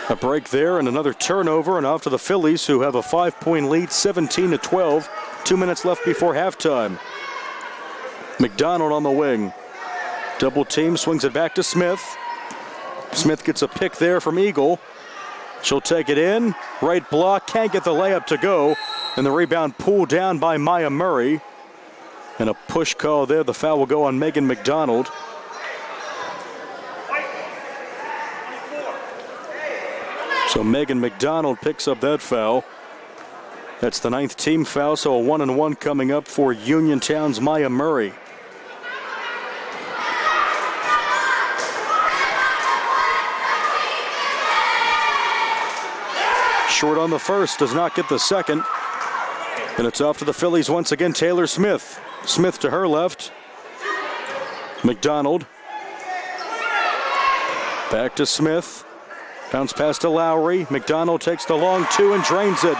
a break there and another turnover, and off to the Phillies, who have a 5-point lead, 17-12. 2 minutes left before halftime. McDonald on the wing. Double team, swings it back to Smith. Smith gets a pick there from Eagle. She'll take it in. Right block, can't get the layup to go. And the rebound pulled down by Maya Murray. And a push call there. The foul will go on Megan McDonald. So Megan McDonald picks up that foul. That's the 9th team foul, so a 1-and-1 coming up for Uniontown's Maya Murray. Short on the first, does not get the second. And it's off to the Phillies once again. Taylor Smith. Smith to her left. McDonald. Back to Smith. Bounce pass to Lowry. McDonald takes the long 2 and drains it.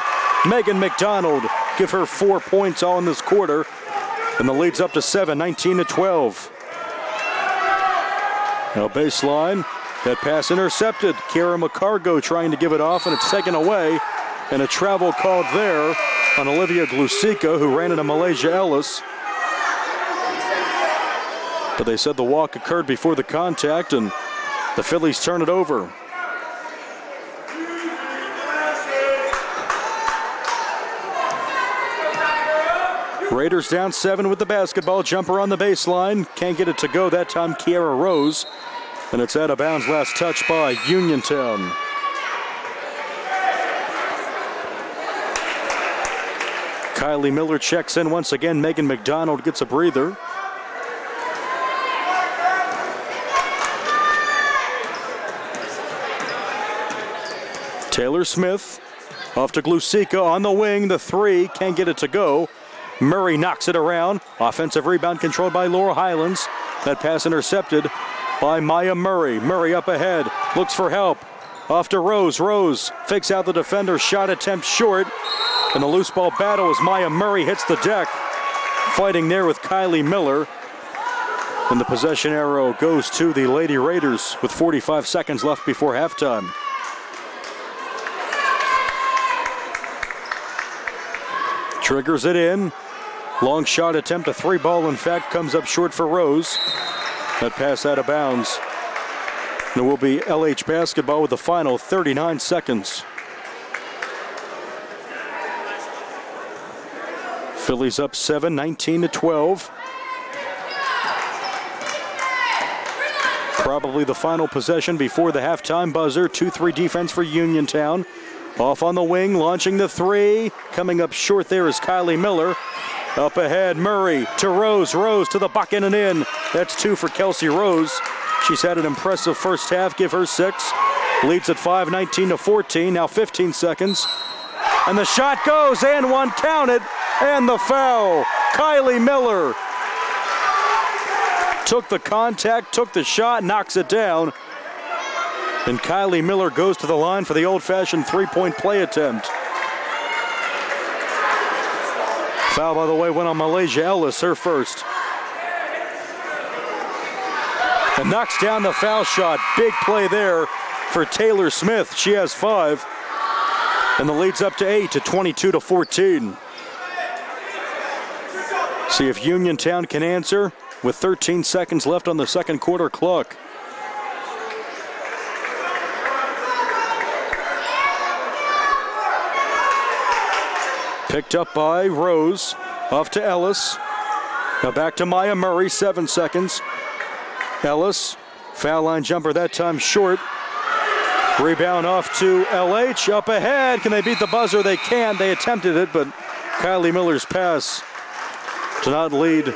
Megan McDonald, give her 4 points all in this quarter. And the lead's up to 7, 19-12. Now baseline. That pass intercepted. Kira McCargo trying to give it off, and it's taken away. And a travel called there on Olivia Glusica, who ran into Malaysia Ellis. But they said the walk occurred before the contact, and the Phillies turn it over. Raiders down 7 with the basketball. Jumper on the baseline. Can't get it to go that time, Kiara Rose. And it's out of bounds. Last touch by Uniontown. Kylie Miller checks in once again. Megan McDonald gets a breather. Taylor Smith off to Glusica on the wing. The 3, can't get it to go. Murray knocks it around. Offensive rebound controlled by Laurel Highlands. That pass intercepted by Maya Murray. Murray up ahead, looks for help. Off to Rose. Rose fakes out the defender. Shot attempt short. And the loose ball battle as Maya Murray hits the deck. Fighting there with Kylie Miller. And the possession arrow goes to the Lady Raiders with 45 seconds left before halftime. Triggers it in. Long shot attempt, a 3-ball in fact, comes up short for Rose. That pass out of bounds. And it will be LH basketball with the final 39 seconds. Phillies up 7, 19-12. Probably the final possession before the halftime buzzer. 2-3 defense for Uniontown. Off on the wing, launching the 3. Coming up short there is Kylie Miller. Up ahead, Murray to Rose. Rose to the bucket and in. That's 2 for Kelsey Rose. She's had an impressive first half. Give her 6. Leads at 5, 19-14. Now 15 seconds. And the shot goes and 1 counted. And the foul. Kylie Miller took the contact, took the shot, knocks it down. And Kylie Miller goes to the line for the old-fashioned 3-point play attempt. Foul, by the way, went on Malaysia Ellis, her first. And knocks down the foul shot. Big play there for Taylor Smith. She has 5. And the lead's up to 8 to 22-14. See if Uniontown can answer with 13 seconds left on the second quarter clock. Picked up by Rose. Off to Ellis. Now back to Maya Murray, 7 seconds. Ellis, foul line jumper that time short. Rebound off to LH, up ahead. Can they beat the buzzer? They can. They attempted it, but Kylie Miller's pass to not lead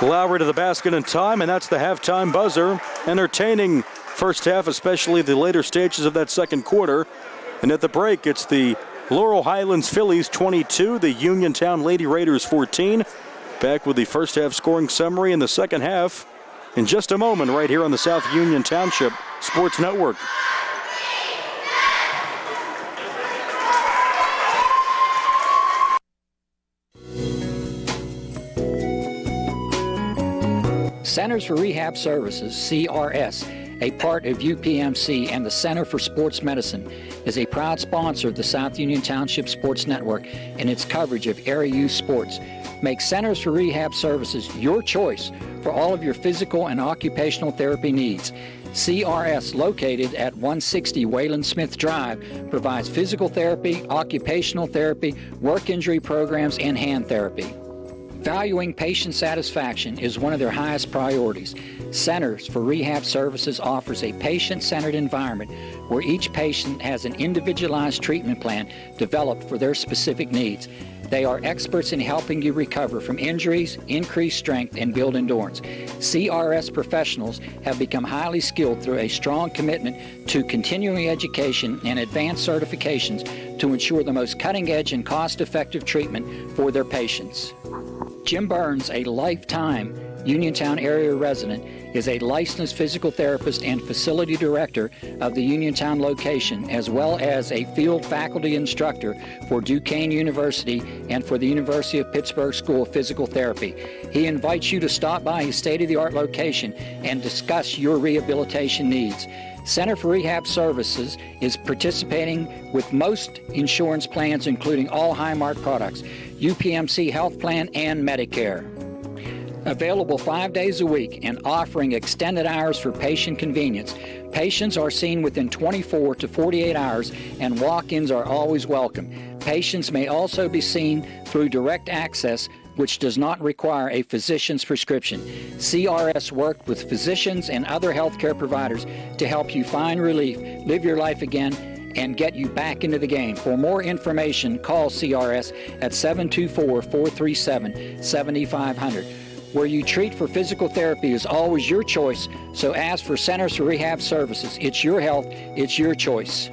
Lowry to the basket in time, and that's the halftime buzzer. Entertaining first half, especially the later stages of that second quarter. And at the break, it's the Laurel Highlands Phillies 22, the Uniontown Lady Raiders 14. Back with the first half scoring summary in the second half in just a moment right here on the South Union Township Sports Network. Centers for Rehab Services, CRS, a part of UPMC and the Center for Sports Medicine, is a proud sponsor of the South Union Township Sports Network and its coverage of area youth sports. Make Centers for Rehab Services your choice for all of your physical and occupational therapy needs. CRS, located at 160 Wayland Smith Drive, provides physical therapy, occupational therapy, work injury programs, and hand therapy. Valuing patient satisfaction is one of their highest priorities. Centers for Rehab Services offers a patient-centered environment where each patient has an individualized treatment plan developed for their specific needs. They are experts in helping you recover from injuries, increase strength, and build endurance. CRS professionals have become highly skilled through a strong commitment to continuing education and advanced certifications to ensure the most cutting-edge and cost-effective treatment for their patients. Jim Burns, a lifetime Uniontown area resident, is a licensed physical therapist and facility director of the Uniontown location, as well as a field faculty instructor for Duquesne University and for the University of Pittsburgh School of Physical Therapy. He invites you to stop by his state-of-the-art location and discuss your rehabilitation needs. Center for Rehab Services is participating with most insurance plans, including all Highmark products, UPMC Health Plan, and Medicare. Available 5 days a week and offering extended hours for patient convenience. Patients are seen within 24 to 48 hours, and walk-ins are always welcome. Patients may also be seen through direct access, which does not require a physician's prescription. CRS worked with physicians and other healthcare providers to help you find relief, live your life again, and get you back into the game. For more information, call CRS at 724-437-7500. Where you treat for physical therapy is always your choice, so ask for Centers for Rehab Services. It's your health, it's your choice.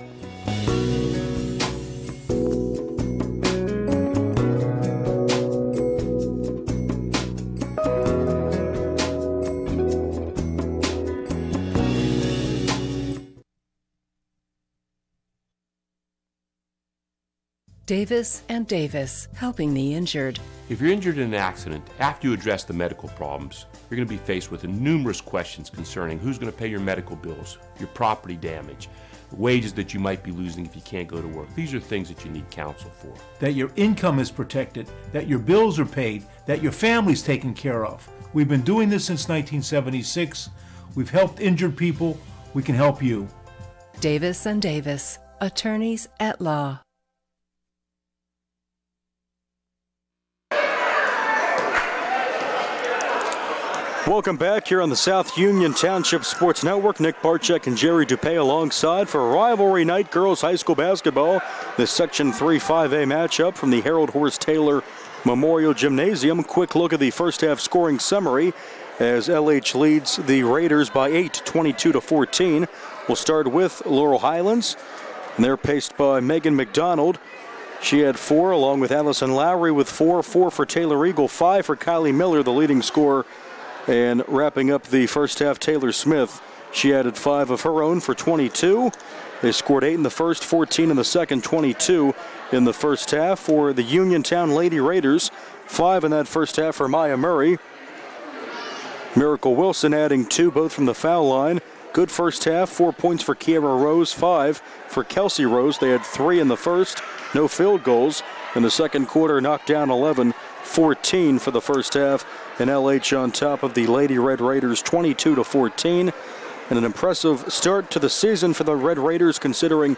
Davis and Davis, helping the injured. If you're injured in an accident, after you address the medical problems, you're going to be faced with numerous questions concerning who's going to pay your medical bills, your property damage, the wages that you might be losing if you can't go to work. These are things that you need counsel for. That your income is protected, that your bills are paid, that your family's taken care of. We've been doing this since 1976. We've helped injured people. We can help you. Davis and Davis, attorneys at law. Welcome back here on the South Union Township Sports Network. Nick Barczyk and Jerry Dupay alongside for rivalry night girls high school basketball. This Section 3-5A matchup from the Harold Horst Taylor Memorial Gymnasium. Quick look at the first half scoring summary as LH leads the Raiders by 8, 22-14. We'll start with Laurel Highlands, and they're paced by Megan McDonald. She had 4, along with Allison Lowry with 4 for Taylor Eagle, 5 for Kylie Miller, the leading scorer. And wrapping up the first half, Taylor Smith. She added 5 of her own for 22. They scored 8 in the first, 14 in the second, 22 in the first half for the Uniontown Lady Raiders. 5 in that first half for Maya Murray. Miracle Wilson adding 2, both from the foul line. Good first half. 4 points for Kiara Rose, 5 for Kelsey Rose. They had 3 in the first. No field goals. In the second quarter, knocked down 11, 14 for the first half. And LH on top of the Lady Red Raiders, 22-14. And an impressive start to the season for the Red Raiders, considering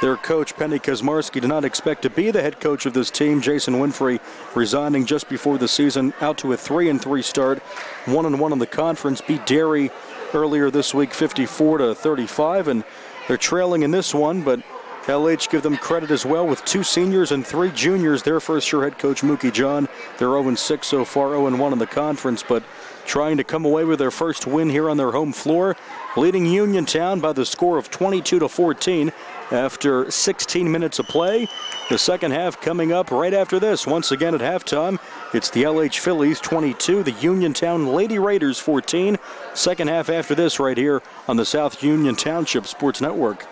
their coach, Penny Kazmarski, did not expect to be the head coach of this team. Jason Winfrey resigning just before the season, out to a 3-3 start. 1-1 in the conference, beat Derry earlier this week, 54-35, and they're trailing in this one, but LH give them credit as well with 2 seniors and 3 juniors. Their first-year head coach, Mookie John, they're 0-6 so far, 0-1 in the conference, but trying to come away with their first win here on their home floor, leading Uniontown by the score of 22-14 after 16 minutes of play. The second half coming up right after this. Once again at halftime, it's the LH Phillies 22, the Uniontown Lady Raiders 14. Second half after this right here on the South Union Township Sports Network.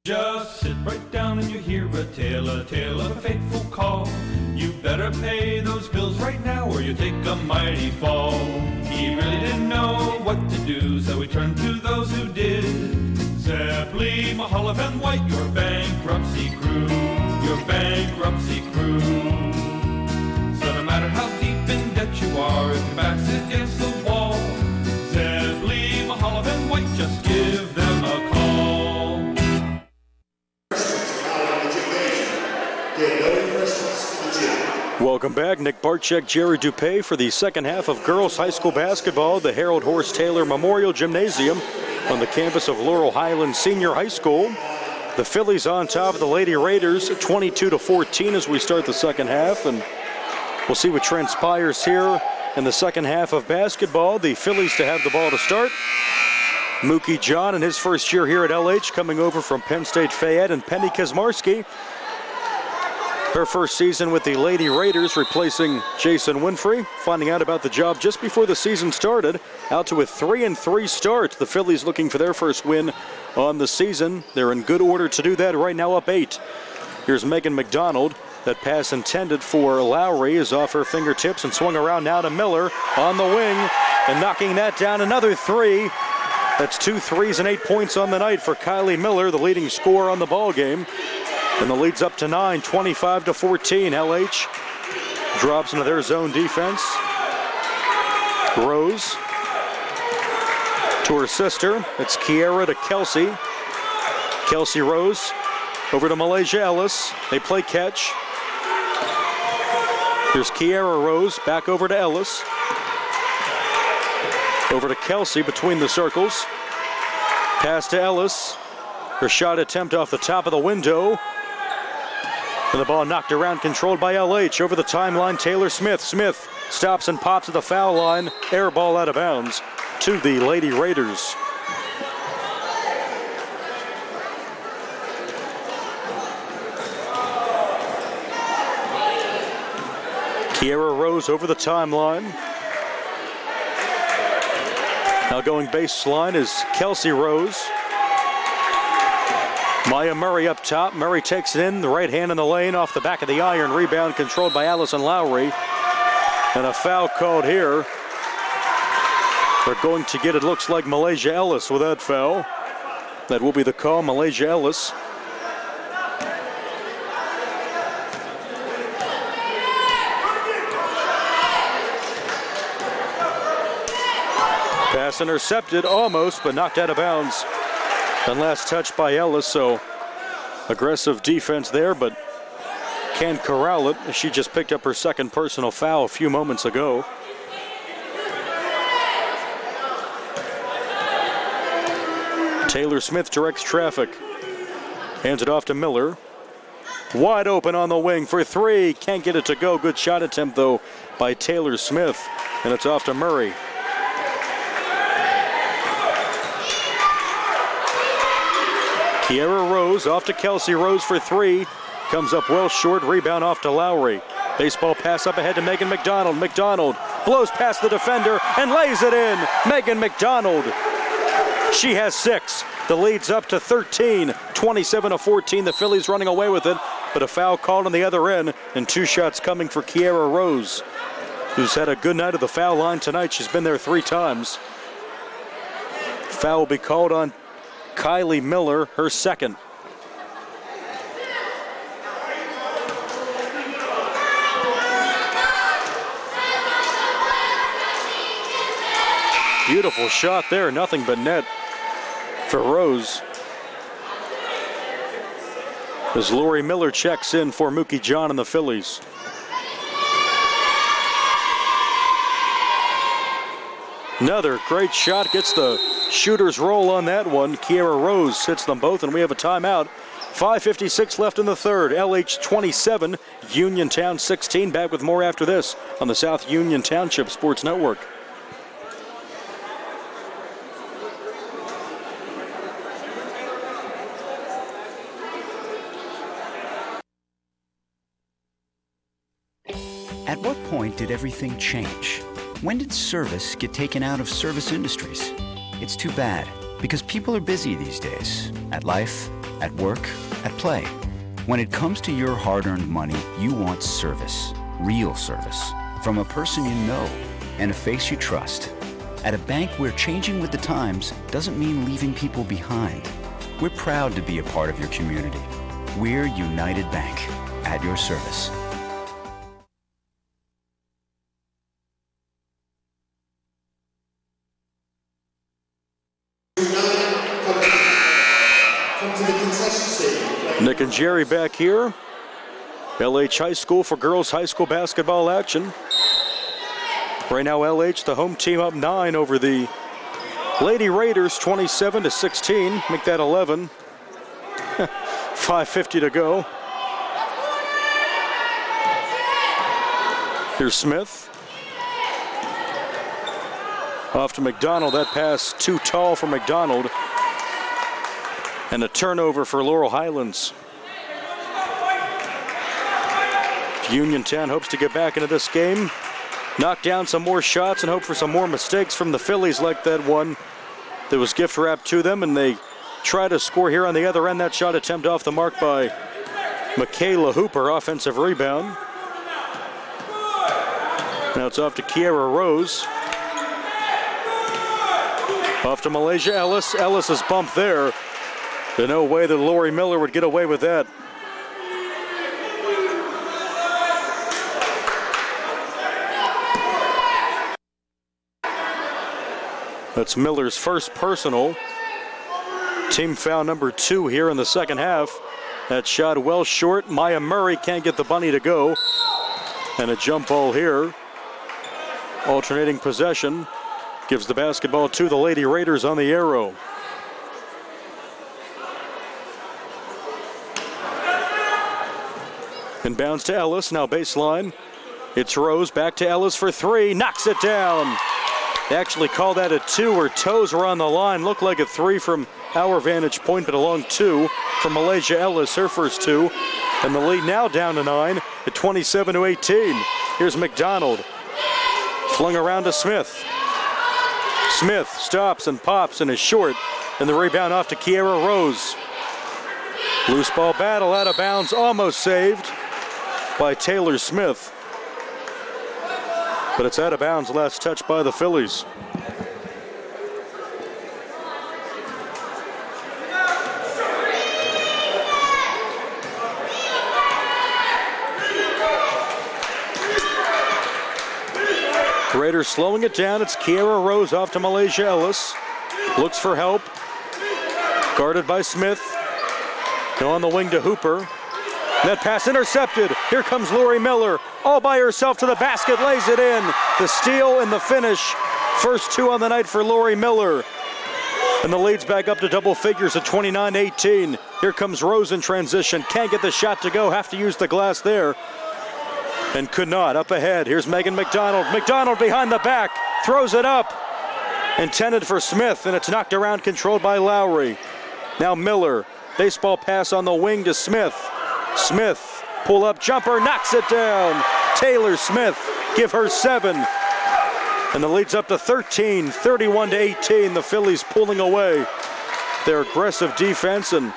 Just sit right down and you hear a tale of a fateful call. You better pay those bills right now or you take a mighty fall. He really didn't know what to do, so he turned to those who did. Zeppeli, Mahalev, and White, your bankruptcy crew, your bankruptcy crew. So no matter how deep in debt you are, if your back's against the wall, Zeppeli, Mahalev, and White, just give them a call. Welcome back. Nick Barczyk, Jerry Dupay for the second half of girls high school basketball, the Harold Horst Taylor Memorial Gymnasium on the campus of Laurel Highlands Senior High School. The Phillies on top of the Lady Raiders, 22-14 as we start the second half, and we'll see what transpires here in the second half of basketball. The Phillies to have the ball to start. Mookie John in his first year here at LH, coming over from Penn State Fayette, and Penny Kazmarski, her first season with the Lady Raiders, replacing Jason Winfrey. Finding out about the job just before the season started. Out to a 3-3 start. The Phillies looking for their first win on the season. They're in good order to do that right now, up 8. Here's Megan McDonald. That pass intended for Lowry is off her fingertips and swung around now to Miller on the wing and knocking that down. Another 3. That's 2 threes and 8 points on the night for Kylie Miller, the leading scorer on the ball game. And the lead's up to 9, 25-14. LH drops into their zone defense. Rose to her sister. It's Kiara to Kelsey. Kelsey Rose over to Malaysia Ellis. They play catch. Here's Kiara Rose back over to Ellis. Over to Kelsey between the circles. Pass to Ellis. Her shot attempt off the top of the window. And the ball knocked around, controlled by LH. Over the timeline, Taylor Smith. Smith stops and pops at the foul line. Air ball out of bounds to the Lady Raiders. Kiara Rose over the timeline. Now going baseline is Kelsey Rose. Maya Murray up top. Murray takes it in, the right hand in the lane, off the back of the iron. Rebound controlled by Allison Lowry. And a foul called here. They're going to get, it looks like, Malaysia Ellis with that foul. That will be the call, Malaysia Ellis. Pass intercepted almost, but knocked out of bounds. And last touch by Ellis, so aggressive defense there, but can't corral it. She just picked up her second personal foul a few moments ago. Taylor Smith directs traffic. Hands it off to Miller. Wide open on the wing for three. Can't get it to go. Good shot attempt, though, by Taylor Smith. And it's off to Murray. Kiera Rose off to Kelsey Rose for three. Comes up well short. Rebound off to Lowry. Baseball pass up ahead to Megan McDonald. McDonald blows past the defender and lays it in. Megan McDonald. She has 6. The lead's up to 13. 27-14. The Phillies running away with it. But a foul called on the other end. And 2 shots coming for Kiera Rose, who's had a good night at the foul line tonight. She's been there 3 times. Foul will be called on Kylie Miller, her second. Beautiful shot there, nothing but net for Rose. As Lori Miller checks in for Mookie John and the Phillies. Another great shot, gets the shooter's roll on that one. Kiera Rose hits them both, and we have a timeout. 5:56 left in the third. LH 27, Uniontown 16. Back with more after this on the South Union Township Sports Network. At what point did everything change? When did service get taken out of service industries? It's too bad, because people are busy these days. At life, at work, at play. When it comes to your hard-earned money, you want service. Real service. From a person you know and a face you trust. At a bank where changing with the times doesn't mean leaving people behind. We're proud to be a part of your community. We're United Bank. At your service. Nick and Jerry back here. LH High School for girls high school basketball action. Right now LH, the home team, up 9 over the Lady Raiders, 27-16. Make that 11. 5:50 to go. Here's Smith. Off to McDonald. That pass too tall for McDonald. And a turnover for Laurel Highlands. Uniontown hopes to get back into this game, knock down some more shots, and hope for some more mistakes from the Phillies, like that one that was gift wrapped to them, and they try to score here on the other end. That shot attempt off the mark by Michaela Hooper, offensive rebound. Now it's off to Kiera Rose. Off to Malaysia Ellis. Ellis is bumped there. There's no way that Lori Miller would get away with that. That's Miller's first personal. Team foul number 2 here in the second half. That shot well short. Maya Murray can't get the bunny to go. And a jump ball here. Alternating possession. Gives the basketball to the Lady Raiders on the arrow. Inbounds to Ellis, now baseline. It's Rose, back to Ellis for 3, knocks it down. They actually called that a 2. Her toes were on the line. Looked like a 3 from our vantage point, but a long 2 from Malaysia Ellis, her first 2. And the lead now down to 9 at 27-18. Here's McDonald. Flung around to Smith. Smith stops and pops and is short. And the rebound off to Kiera Rose. Loose ball battle out of bounds, almost saved by Taylor Smith. But it's out of bounds, last touch by the Phillies. Raiders slowing it down. It's Kiera Rose off to Malaysia Ellis. Looks for help. Guarded by Smith. Now on the wing to Hooper. That pass intercepted. Here comes Lori Miller. All by herself to the basket. Lays it in. The steal and the finish. First two on the night for Lori Miller. And the lead's back up to double figures at 29-18. Here comes Rose in transition. Can't get the shot to go. Have to use the glass there. And could not. Up ahead. Here's Megan McDonald. McDonald behind the back. Throws it up. Intended for Smith, and it's knocked around, controlled by Lowry. Now Miller. Baseball pass on the wing to Smith. Smith, pull-up jumper, knocks it down. Taylor Smith, give her 7. And the lead's up to 13, 31-18. The Phillies pulling away their aggressive defense and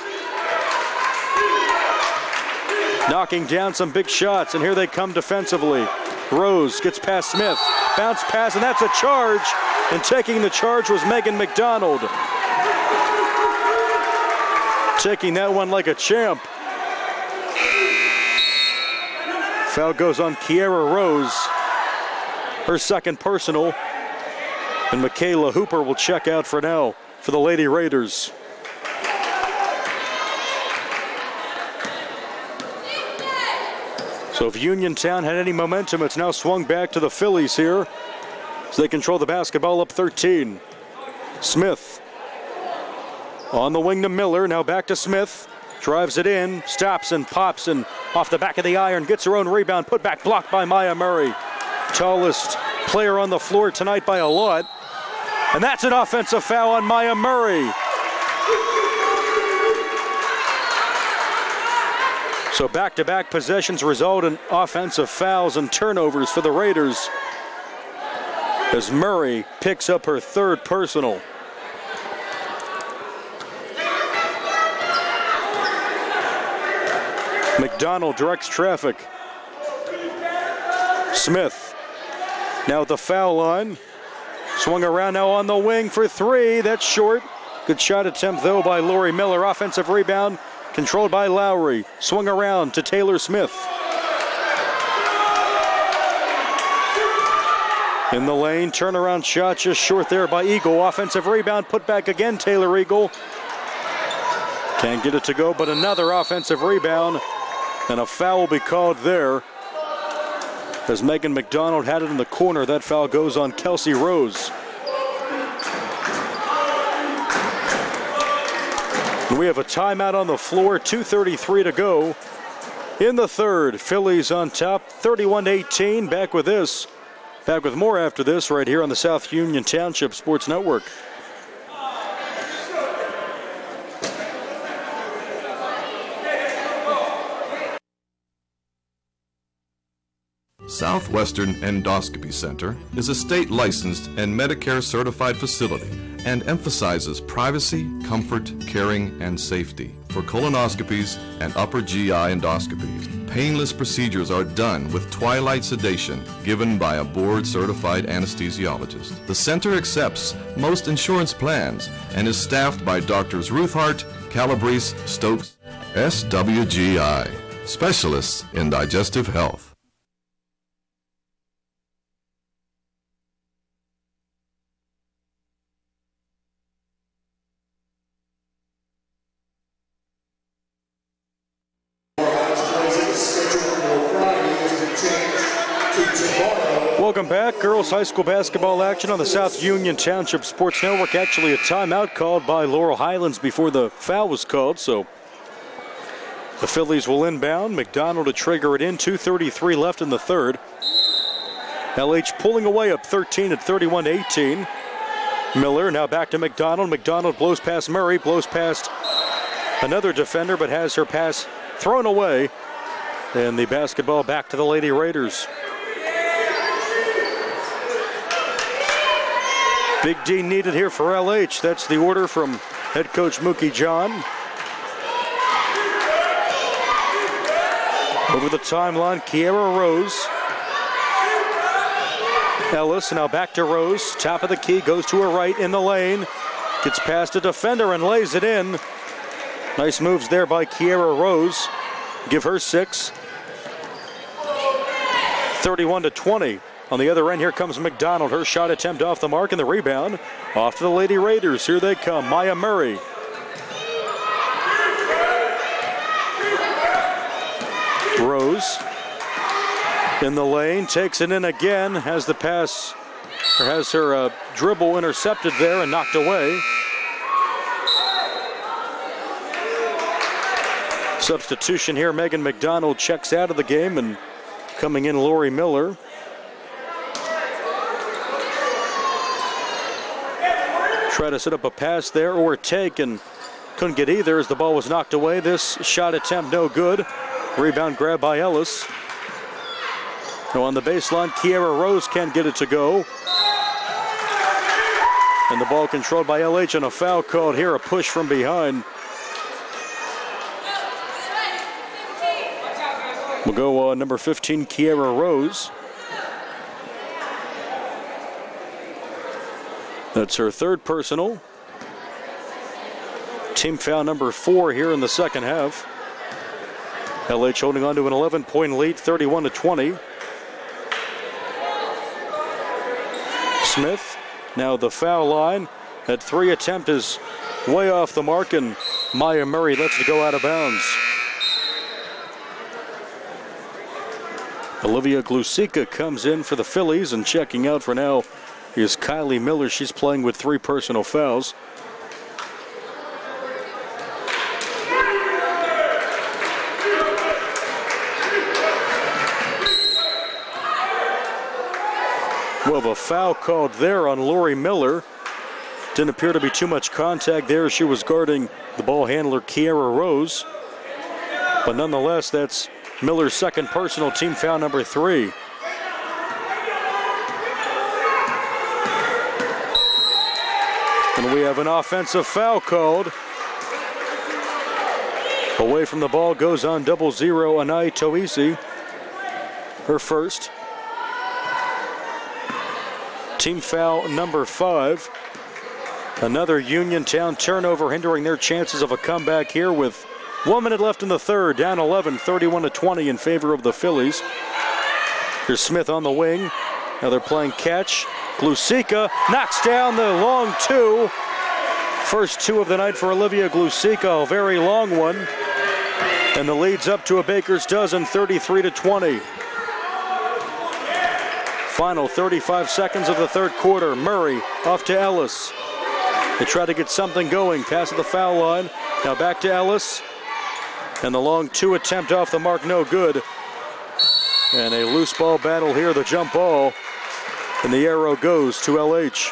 knocking down some big shots, and here they come defensively. Rose gets past Smith, bounce pass, and that's a charge. And taking the charge was Megan McDonald. Taking that one like a champ. Foul goes on Kiera Rose. Her second personal. And Michaela Hooper will check out for now for the Lady Raiders. So if Uniontown had any momentum, it's now swung back to the Phillies here. So they control the basketball, up 13. Smith on the wing to Miller, now back to Smith. Drives it in, stops and pops, and off the back of the iron, gets her own rebound, put back, blocked by Maya Murray. Tallest player on the floor tonight by a lot. And that's an offensive foul on Maya Murray. So back-to-back possessions result in offensive fouls and turnovers for the Raiders as Murray picks up her third personal. McDonald directs traffic. Smith now at the foul line. Swung around now on the wing for 3. That's short. Good shot attempt though by Lori Miller. Offensive rebound controlled by Lowry. Swung around to Taylor Smith. In the lane, turnaround shot just short there by Eagle. Offensive rebound, put back again, Taylor Eagle. Can't get it to go, but another offensive rebound. And a foul will be called there. As Megan McDonald had it in the corner, that foul goes on Kelsey Rose. And we have a timeout on the floor, 2:33 to go in the third. Phillies on top, 31-18. Back with this. Back with more after this right here on the South Union Township Sports Network. Southwestern Endoscopy Center is a state-licensed and Medicare-certified facility and emphasizes privacy, comfort, caring, and safety. For colonoscopies and upper GI endoscopies, painless procedures are done with twilight sedation given by a board-certified anesthesiologist. The center accepts most insurance plans and is staffed by Doctors Ruthhart, Calabrese, Stokes, SWGI, specialists in digestive health. Welcome back. Girls high school basketball action on the South Union Township Sports Network. Actually a timeout called by Laurel Highlands before the foul was called, so the Phillies will inbound. McDonald to trigger it in. 2:33 left in the third. LH pulling away up 13 at 31-18. Miller now back to McDonald. McDonald blows past Murray, blows past another defender, but has her pass thrown away. And the basketball back to the Lady Raiders. Big D needed here for LH. That's the order from head coach Mookie John. Over the timeline, Kiera Rose. Ellis now back to Rose. Top of the key, goes to her right in the lane. Gets past a defender and lays it in. Nice moves there by Kiera Rose. Give her 6. 31-20. On the other end, here comes McDonald. Her shot attempt off the mark and the rebound. Off to the Lady Raiders. Here they come. Maya Murray. Rose in the lane, takes it in again, has the pass, or has her dribble intercepted there and knocked away. Substitution here, Megan McDonald checks out of the game, and coming in Lori Miller. Try to set up a pass there or take, and couldn't get either as the ball was knocked away. This shot attempt no good. Rebound grab by Ellis. Now on the baseline, Kiera Rose can't get it to go. And the ball controlled by LH, and a foul called here, a push from behind. We'll go number 15, Kiera Rose. That's her 3rd personal. Team foul number 4 here in the second half. LH holding on to an 11-point lead, 31-20. Smith, now the foul line. That 3 attempt is way off the mark, and Maya Murray lets it go out of bounds. Olivia Glusica comes in for the Phillies, and checking out for now is Kylie Miller. She's playing with 3 personal fouls. We'll have a foul called there on Lori Miller. Didn't appear to be too much contact there. She was guarding the ball handler, Kiera Rose. But nonetheless, that's Miller's 2nd personal, team foul number 3. And we have an offensive foul called. Away from the ball goes on 0-0, Anai Toisi. Her 1st. Team foul number 5. Another Uniontown turnover hindering their chances of a comeback here with 1 minute left in the 3rd. Down 11, 31-20 in favor of the Phillies. Here's Smith on the wing. Now they're playing catch. Glusica knocks down the long 2. First 2 of the night for Olivia Glusica, a very long one. And the lead's up to a baker's dozen, 33-20. Final 35 seconds of the 3rd quarter. Murray off to Ellis. They try to get something going. Pass at the foul line. Now back to Ellis. And the long 2 attempt off the mark, no good. And a loose ball battle here, the jump ball. And the arrow goes to LH.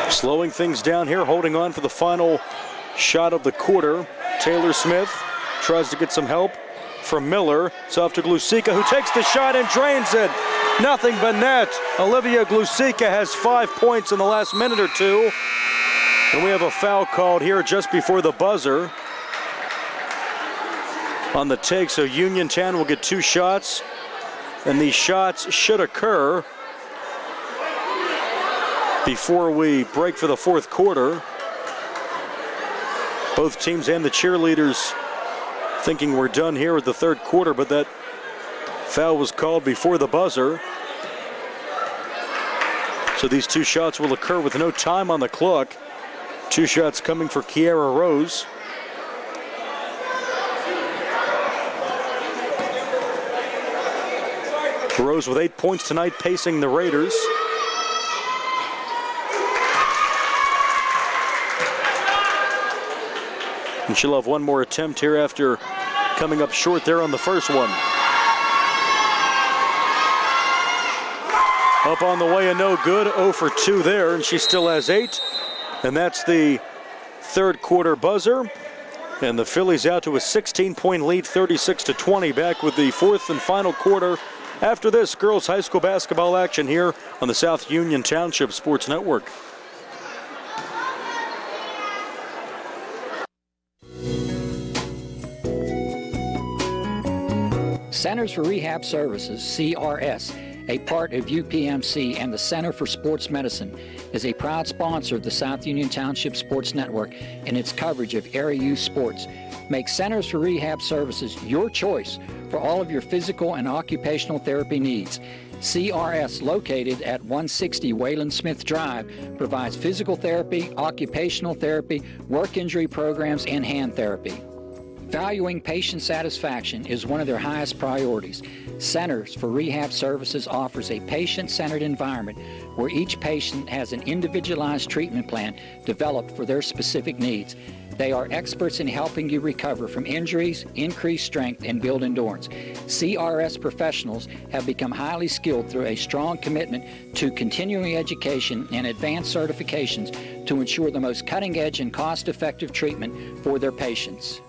Slowing things down here, holding on for the final shot of the quarter. Taylor Smith tries to get some help from Miller. It's off to Glusica, who takes the shot and drains it. Nothing but net. Olivia Glusica has 5 points in the last minute or 2. And we have a foul called here just before the buzzer on the take. So Uniontown will get 2 shots, and these shots should occur before we break for the 4th quarter. Both teams and the cheerleaders thinking we're done here with the 3rd quarter, but that foul was called before the buzzer. So these 2 shots will occur with no time on the clock. 2 shots coming for Kiera Rose. Rose with 8 points tonight, pacing the Raiders. And she'll have one more attempt here after coming up short there on the first one. Up on the way and no good. 0 for 2 there, and she still has 8. And that's the third quarter buzzer. And the Phillies out to a 16-point lead, 36-20. Back with the fourth and final quarter. After this, girls high school basketball action here on the South Union Township Sports Network. Centers for Rehab Services, CRS, a part of UPMC and the Center for Sports Medicine, is a proud sponsor of the South Union Township Sports Network and its coverage of area youth sports. Make Centers for Rehab Services your choice for all of your physical and occupational therapy needs. CRS, located at 160 Wayland Smith Drive, provides physical therapy, occupational therapy, work injury programs, and hand therapy. Valuing patient satisfaction is one of their highest priorities. Centers for Rehab Services offers a patient-centered environment where each patient has an individualized treatment plan developed for their specific needs. They are experts in helping you recover from injuries, increase strength, and build endurance. CRS professionals have become highly skilled through a strong commitment to continuing education and advanced certifications to ensure the most cutting-edge and cost-effective treatment for their patients.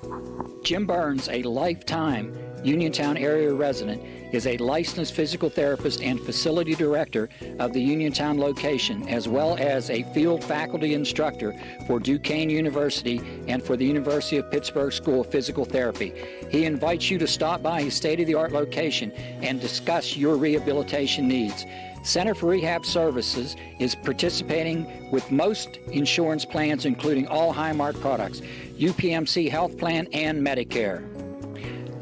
Jim Burns, a lifetime Uniontown area resident, is a licensed physical therapist and facility director of the Uniontown location, as well as a field faculty instructor for Duquesne University and for the University of Pittsburgh School of Physical Therapy. He invites you to stop by his state-of-the-art location and discuss your rehabilitation needs. Center for Rehab Services is participating with most insurance plans, including all Highmark products, UPMC Health Plan, and Medicare.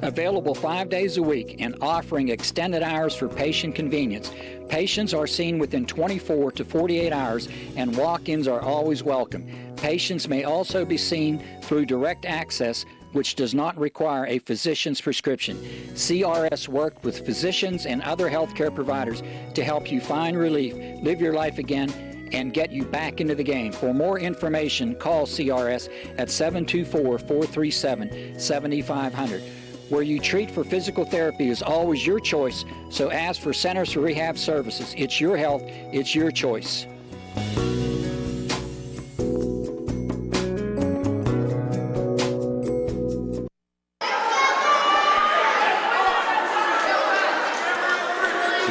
Available 5 days a week and offering extended hours for patient convenience. Patients are seen within 24 to 48 hours and walk-ins are always welcome. Patients may also be seen through direct access, which does not require a physician's prescription. CRS works with physicians and other healthcare providers to help you find relief, live your life again, and get you back into the game. For more information, call CRS at 724-437-7500. Where you treat for physical therapy is always your choice, so ask for Centers for Rehab Services. It's your health, it's your choice.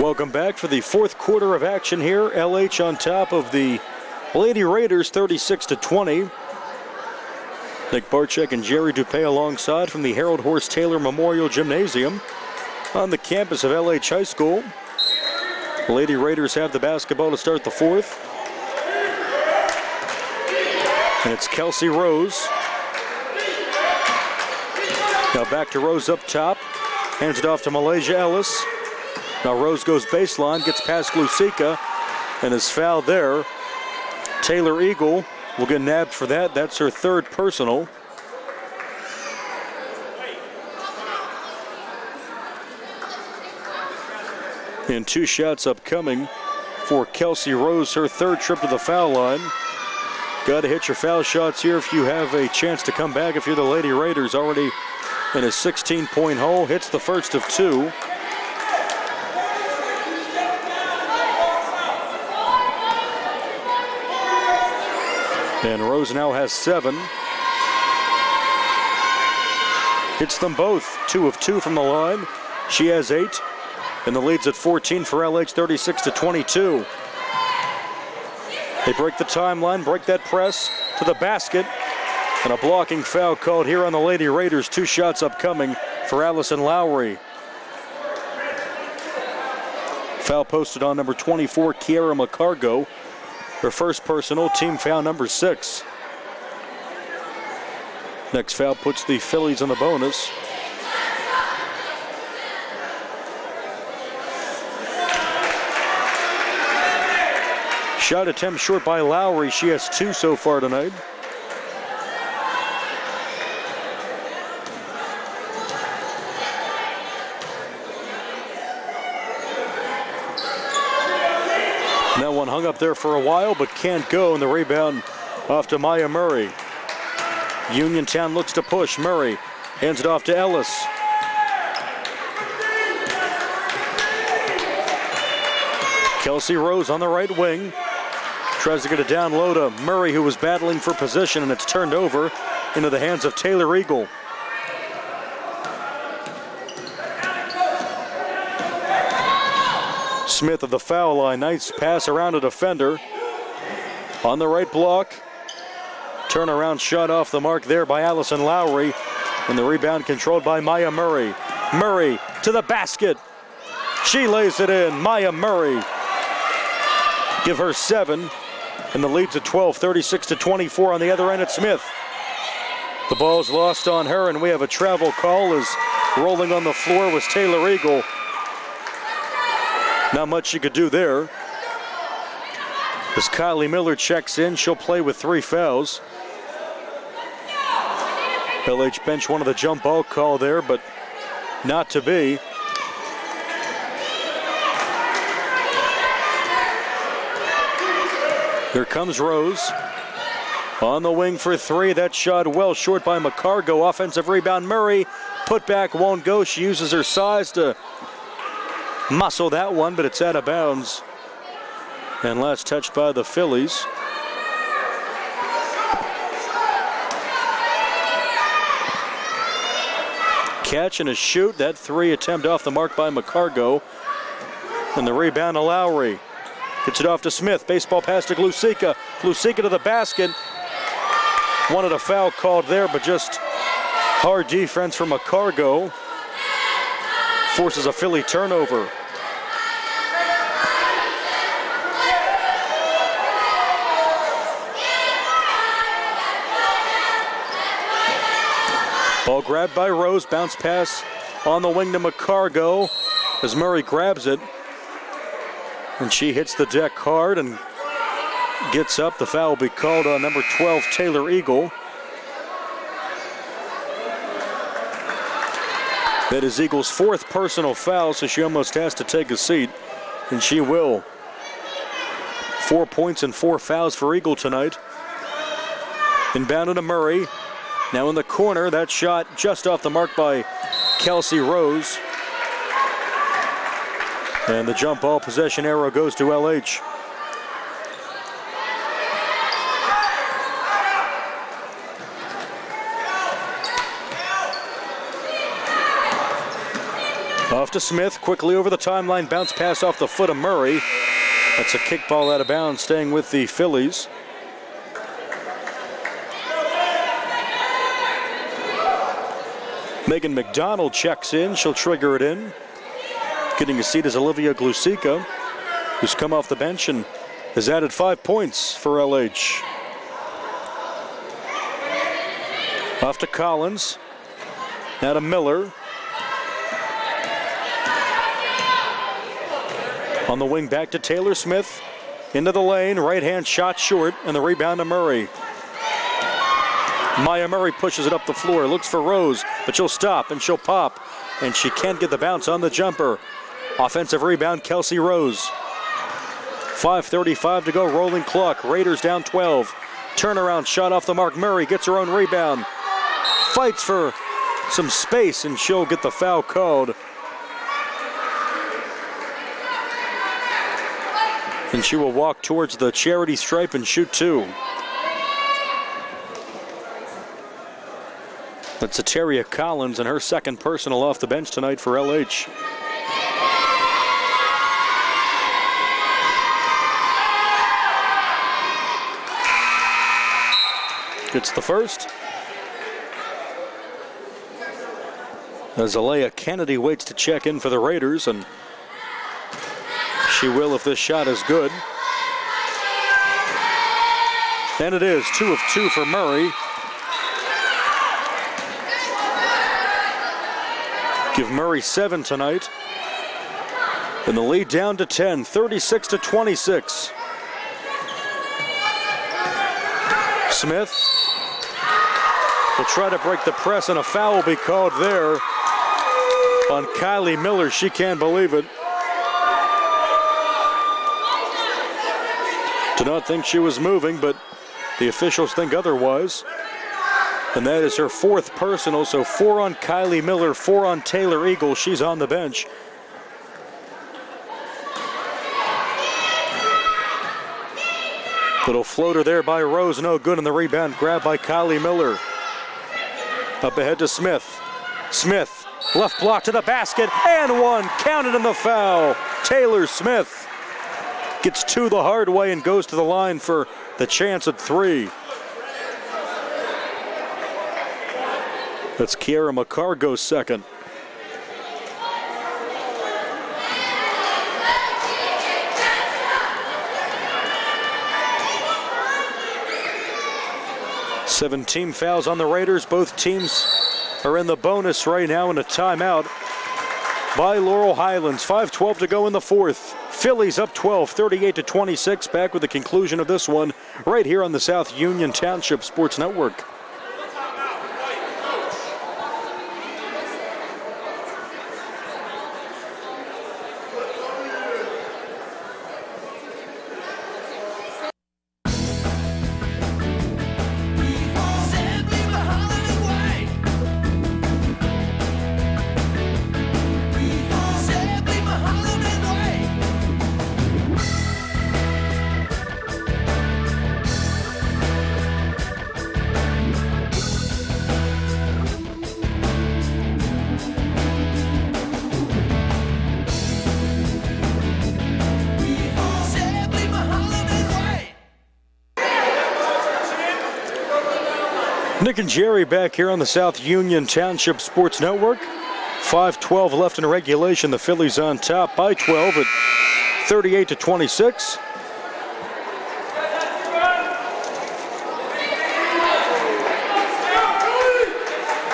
Welcome back for the fourth quarter of action here. LH on top of the Lady Raiders, 36-20. Nick Barczyk and Jerry Dupay alongside from the Harold Horse Taylor Memorial Gymnasium on the campus of LH High School. The Lady Raiders have the basketball to start the fourth. And it's Kelsey Rose. Now back to Rose up top. Hands it off to Malaysia Ellis. Now Rose goes baseline, gets past Glusica, and is fouled there. Taylor Eagle will get nabbed for that. That's her third personal. And 2 shots upcoming for Kelsey Rose, her third trip to the foul line. Got to hit your foul shots here if you have a chance to come back. If you're the Lady Raiders, already in a 16-point hole, hits the first of 2. And Rose now has 7. Hits them both. 2 of 2 from the line. She has 8. And the lead's at 14 for LH, 36-22. They break the timeline, break that press to the basket. And a blocking foul called here on the Lady Raiders. 2 shots upcoming for Allison Lowry. Foul posted on number 24, Kiara McCargo. Her first personal, team foul number 6. Next foul puts the Phillies on the bonus. Shot attempt short by Lowry. She has 2 so far tonight. That one hung up there for a while, but can't go, and the rebound off to Maya Murray. Uniontown looks to push. Murray hands it off to Ellis. Kelsey Rose on the right wing. Tries to get it down low to Murray, who was battling for position, and it's turned over into the hands of Taylor Eagle. Smith at the foul line. Nice pass around a defender. On the right block. Turnaround shot off the mark there by Allison Lowry. And the rebound controlled by Maya Murray. Murray to the basket. She lays it in. Maya Murray. Give her 7. And the lead's at 12, 36-24 on the other end at Smith. The ball's lost on her, and we have a travel call as rolling on the floor was Taylor Eagle. Not much she could do there. As Kylie Miller checks in, she'll play with 3 fouls. LH bench wanted the jump ball call there, but not to be. Here comes Rose. On the wing for 3. That shot well short by McCargo. Offensive rebound. Murray. Put back won't go. She uses her size to muscle that one, but it's out of bounds. And last touched by the Phillies. Catch and a shoot. That 3 attempt off the mark by McCargo. And the rebound to Lowry. Gets it off to Smith. Baseball pass to Glusica. Glusica to the basket. Wanted a foul called there, but just hard defense from McCargo. Forces a Philly turnover. Ball grabbed by Rose. Bounce pass on the wing to McCargo as Murray grabs it. And she hits the deck hard and gets up. The foul will be called on number 12, Taylor Eagle. That is Eagle's 4th personal foul, so she almost has to take a seat, and she will. 4 points and 4 fouls for Eagle tonight. Inbounded to Murray. Now in the corner, that shot just off the mark by Kelsey Rose. And the jump ball possession arrow goes to LH. Off to Smith, quickly over the timeline, bounce pass off the foot of Murray. That's a kick ball out of bounds, staying with the Phillies. Megan McDonald checks in, she'll trigger it in. Getting a seat is Olivia Glusica, who's come off the bench and has added 5 points for LH. Off to Collins, now to Miller. On the wing back to Taylor Smith. Into the lane, right hand shot short, and the rebound to Murray. Maya Murray pushes it up the floor, looks for Rose, but she'll stop and she'll pop, and she can't get the bounce on the jumper. Offensive rebound, Kelsey Rose. 5:35 to go, rolling clock. Raiders down 12. Turnaround shot off the mark. Murray gets her own rebound. Fights for some space, and she'll get the foul called. And she will walk towards the charity stripe and shoot 2. That's Ateria Collins and her 2nd personal off the bench tonight for LH. Gets the first. As Alea Kennedy waits to check in for the Raiders, and she will if this shot is good. And it is 2 of 2 for Murray. Give Murray 7 tonight. And the lead down to 10, 36-26. Smith will try to break the press, and a foul will be called there on Kylie Miller. She can't believe it. Did not think she was moving, but the officials think otherwise. And that is her 4th personal, so 4 on Kylie Miller, 4 on Taylor Eagle. She's on the bench. Little floater there by Rose, no good, and the rebound grabbed by Kylie Miller. Up ahead to Smith. Smith, left block to the basket, and one, counted in the foul. Taylor Smith gets two the hard way and goes to the line for the chance at three. That's Kiara McCargo's second. Seven team fouls on the Raiders. Both teams are in the bonus right now in a timeout by Laurel Highlands. 5:12 to go in the fourth. Phillies up 12, 38-26. Back with the conclusion of this one right here on the South Union Township Sports Network. Nick and Jerry back here on the South Union Township Sports Network. 5:12 left in regulation. The Phillies on top by 12 at 38-26.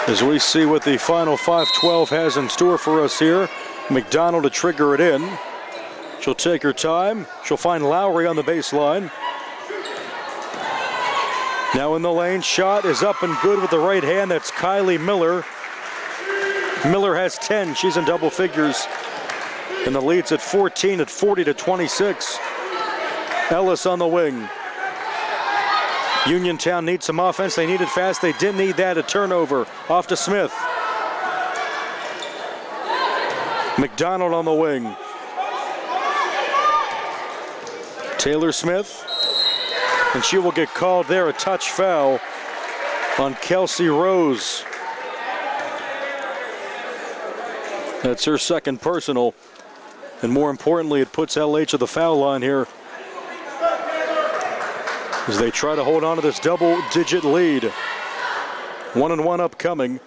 As we see what the final 5:12 has in store for us here. McDonald to trigger it in. She'll take her time. She'll find Lowry on the baseline. Now in the lane, shot is up and good with the right hand. That's Kylie Miller. Miller has 10. She's in double figures. And the lead's at 14 at 40-26. Ellis on the wing. Uniontown needs some offense. They need it fast. They didn't need that. A turnover. Off to Smith. McDonald on the wing. Taylor Smith. And she will get called there, a touch foul on Kelsey Rose. That's her second personal. And more importantly, it puts LH at the foul line here as they try to hold on to this double-digit lead. 1-1 upcoming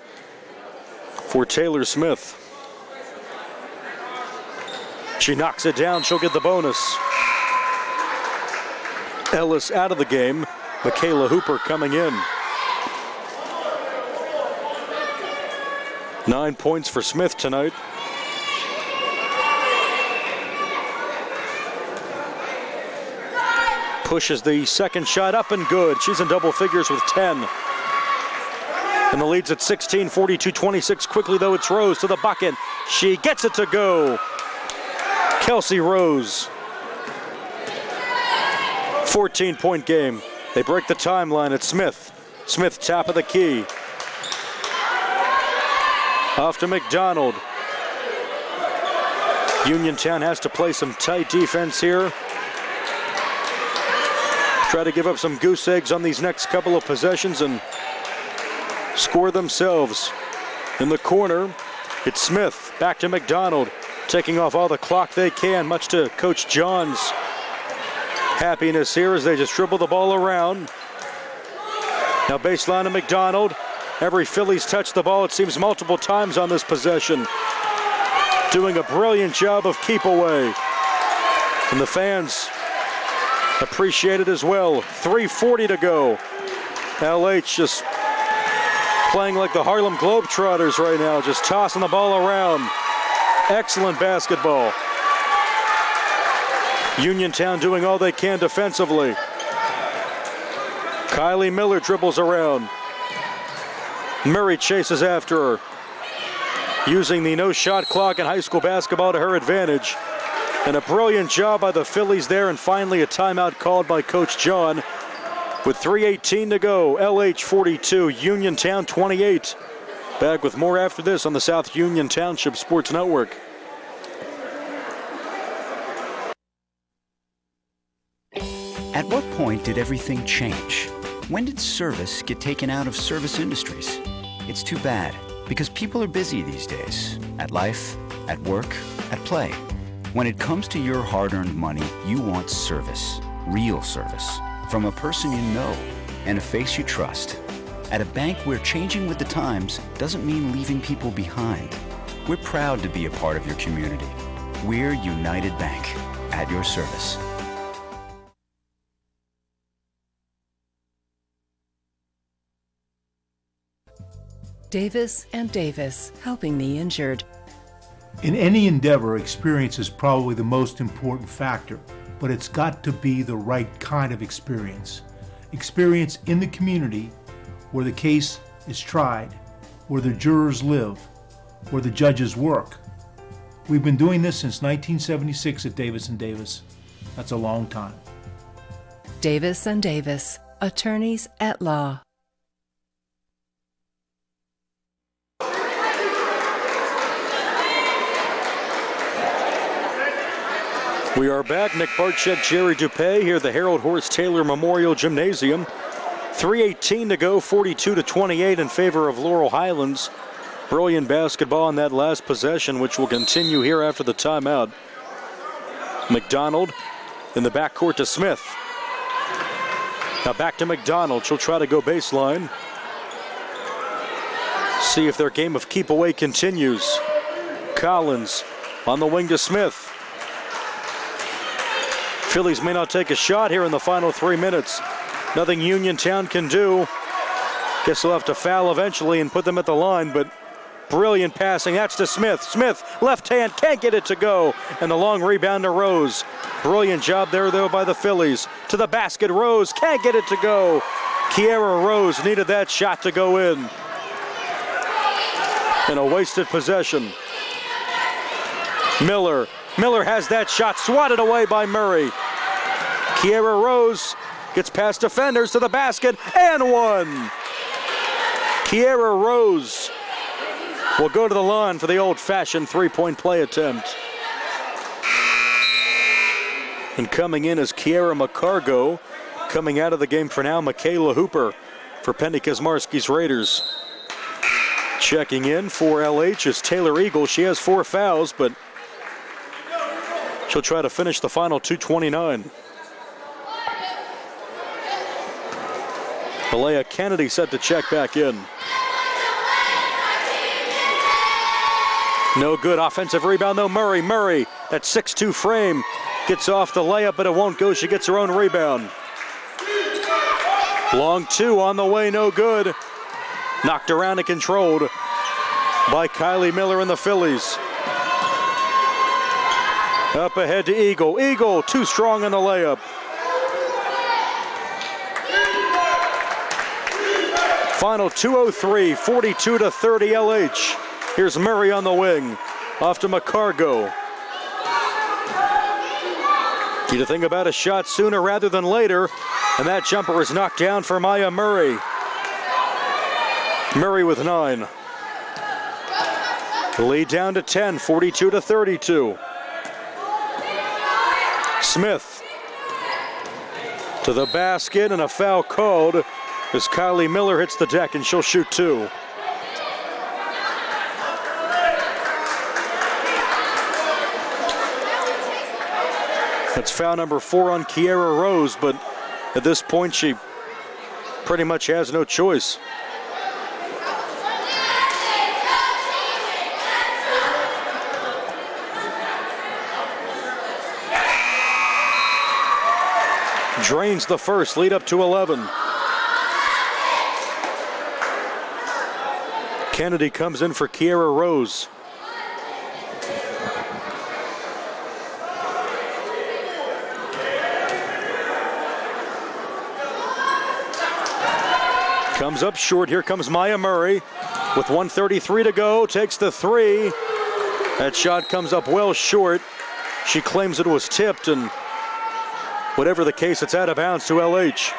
for Taylor Smith. She knocks it down. She'll get the bonus. Ellis out of the game. Michaela Hooper coming in. 9 points for Smith tonight. Pushes the second shot up and good. She's in double figures with 10. And the lead's at 16, 42-26. Quickly though, it's Rose to the bucket. She gets it to go. Kelsey Rose. 14-point game. They break the timeline at Smith. Smith top of the key. Off to McDonald. Uniontown has to play some tight defense here. Try to give up some goose eggs on these next couple of possessions and score themselves. In the corner, it's Smith. Back to McDonald. Taking off all the clock they can, much to Coach John's happiness here as they just dribble the ball around. Now baseline to McDonald. Every Phillies touched the ball, it seems, multiple times on this possession. Doing a brilliant job of keep away. And the fans appreciate it as well. 3:40 to go. LH just playing like the Harlem Globetrotters right now, just tossing the ball around. Excellent basketball. Uniontown doing all they can defensively. Kylie Miller dribbles around. Murray chases after her. Using the no shot clock in high school basketball to her advantage. And a brilliant job by the Phillies there, and finally a timeout called by Coach John. With 3:18 to go, LH 42, Uniontown 28. Back with more after this on the South Union Township Sports Network. At what point did everything change? When did service get taken out of service industries? It's too bad, because people are busy these days. At life, at work, at play. When it comes to your hard-earned money, you want service. Real service. From a person you know and a face you trust. At a bank where changing with the times doesn't mean leaving people behind. We're proud to be a part of your community. We're United Bank, at your service. Davis and Davis, helping the injured. In any endeavor, experience is probably the most important factor, but it's got to be the right kind of experience. Experience in the community where the case is tried, where the jurors live, where the judges work. We've been doing this since 1976 at Davis and Davis. That's a long time. Davis and Davis, attorneys at law. We are back. Nick Barczyk, Jerry Dupay here at the Harold Horse Taylor Memorial Gymnasium. 3:18 to go, 42-28 in favor of Laurel Highlands. Brilliant basketball on that last possession, which will continue here after the timeout. McDonald in the backcourt to Smith. Now back to McDonald. She'll try to go baseline. See if their game of keep away continues. Collins on the wing to Smith. Phillies may not take a shot here in the final 3 minutes. Nothing Uniontown can do. Guess they'll have to foul eventually and put them at the line, but brilliant passing. That's to Smith. Smith, left hand, can't get it to go. And the long rebound to Rose. Brilliant job there, though, by the Phillies. To the basket, Rose can't get it to go. Kiera Rose needed that shot to go in. And a wasted possession. Miller has that shot swatted away by Murray. Kiera Rose gets past defenders to the basket and one. Kiera Rose will go to the line for the old-fashioned three-point play attempt. And coming in is Kiera McCargo. Coming out of the game for now, Michaela Hooper for Penny Kazmarski's Raiders. Checking in for LH is Taylor Eagle. She has 4 fouls, but she'll try to finish the final 2:29. Alea Kennedy set to check back in. No good offensive rebound though. Murray, that 6'2" frame, gets off the layup, but it won't go. She gets her own rebound. Long 2 on the way, no good. Knocked around and controlled by Kylie Miller and the Phillies. Up ahead to Eagle. Eagle too strong in the layup. Final 2:03, 42-30 LH. Here's Murray on the wing. Off to McCargo. Need to think about a shot sooner rather than later. And that jumper is knocked down for Maya Murray. Murray with 9. Lead down to 10, 42-32. Smith to the basket, and a foul called as Kylie Miller hits the deck, and she'll shoot 2. That's foul number 4 on Kiera Rose, but at this point she pretty much has no choice. Drains the first, lead up to 11. Kennedy comes in for Kiera Rose. Comes up short. Here comes Maya Murray with 1:33 to go. Takes the 3. That shot comes up well short. She claims it was tipped, and whatever the case, it's out of bounds to LH.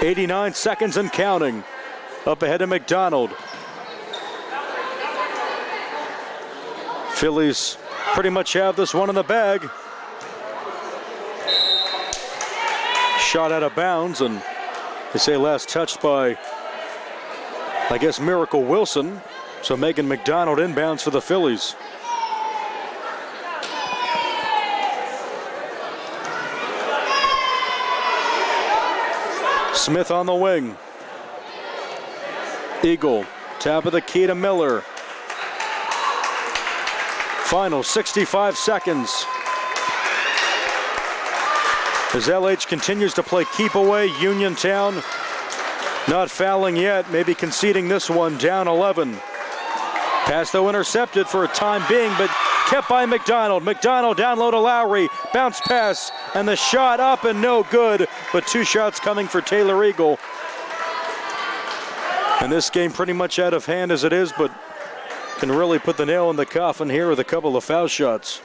.89 seconds and counting. Up ahead of McDonald. Phillies pretty much have this one in the bag. Shot out of bounds, and they say last touched by, I guess, Miracle Wilson. So Megan McDonald inbounds for the Phillies. Smith on the wing. Eagle, top of the key to Miller. Final 65 seconds. As LH continues to play keep away, Uniontown not fouling yet, maybe conceding this one, down 11. Pass though intercepted for a time being, but kept by McDonald. McDonald down low to Lowry, bounce pass, and the shot up and no good, but 2 shots coming for Taylor Eagle. And this game pretty much out of hand as it is, but can really put the nail in the coffin here with a couple of foul shots.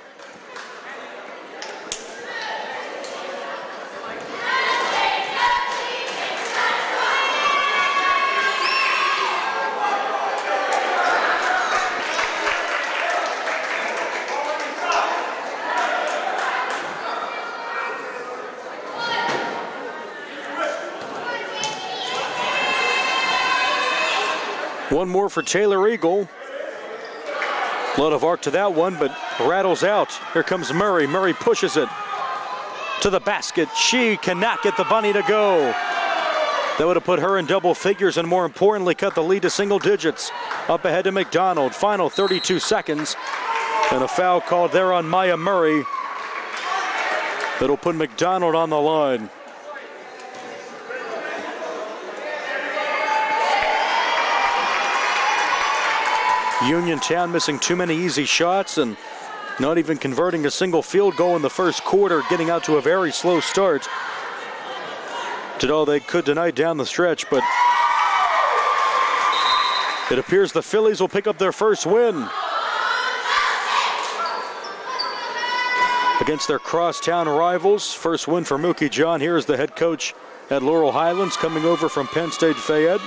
One more for Taylor Eagle. Lot of arc to that one, but rattles out. Here comes Murray. Murray pushes it to the basket. She cannot get the bunny to go. That would have put her in double figures and, more importantly, cut the lead to single digits. Up ahead to McDonald. Final 32 seconds. And a foul called there on Maya Murray. That'll put McDonald on the line. Uniontown missing too many easy shots and not even converting a single field goal in the first quarter, getting out to a very slow start. Did all they could tonight down the stretch, but it appears the Phillies will pick up their first win against their crosstown rivals. First win for Mookie John. Here is the head coach at Laurel Highlands, coming over from Penn State Fayette.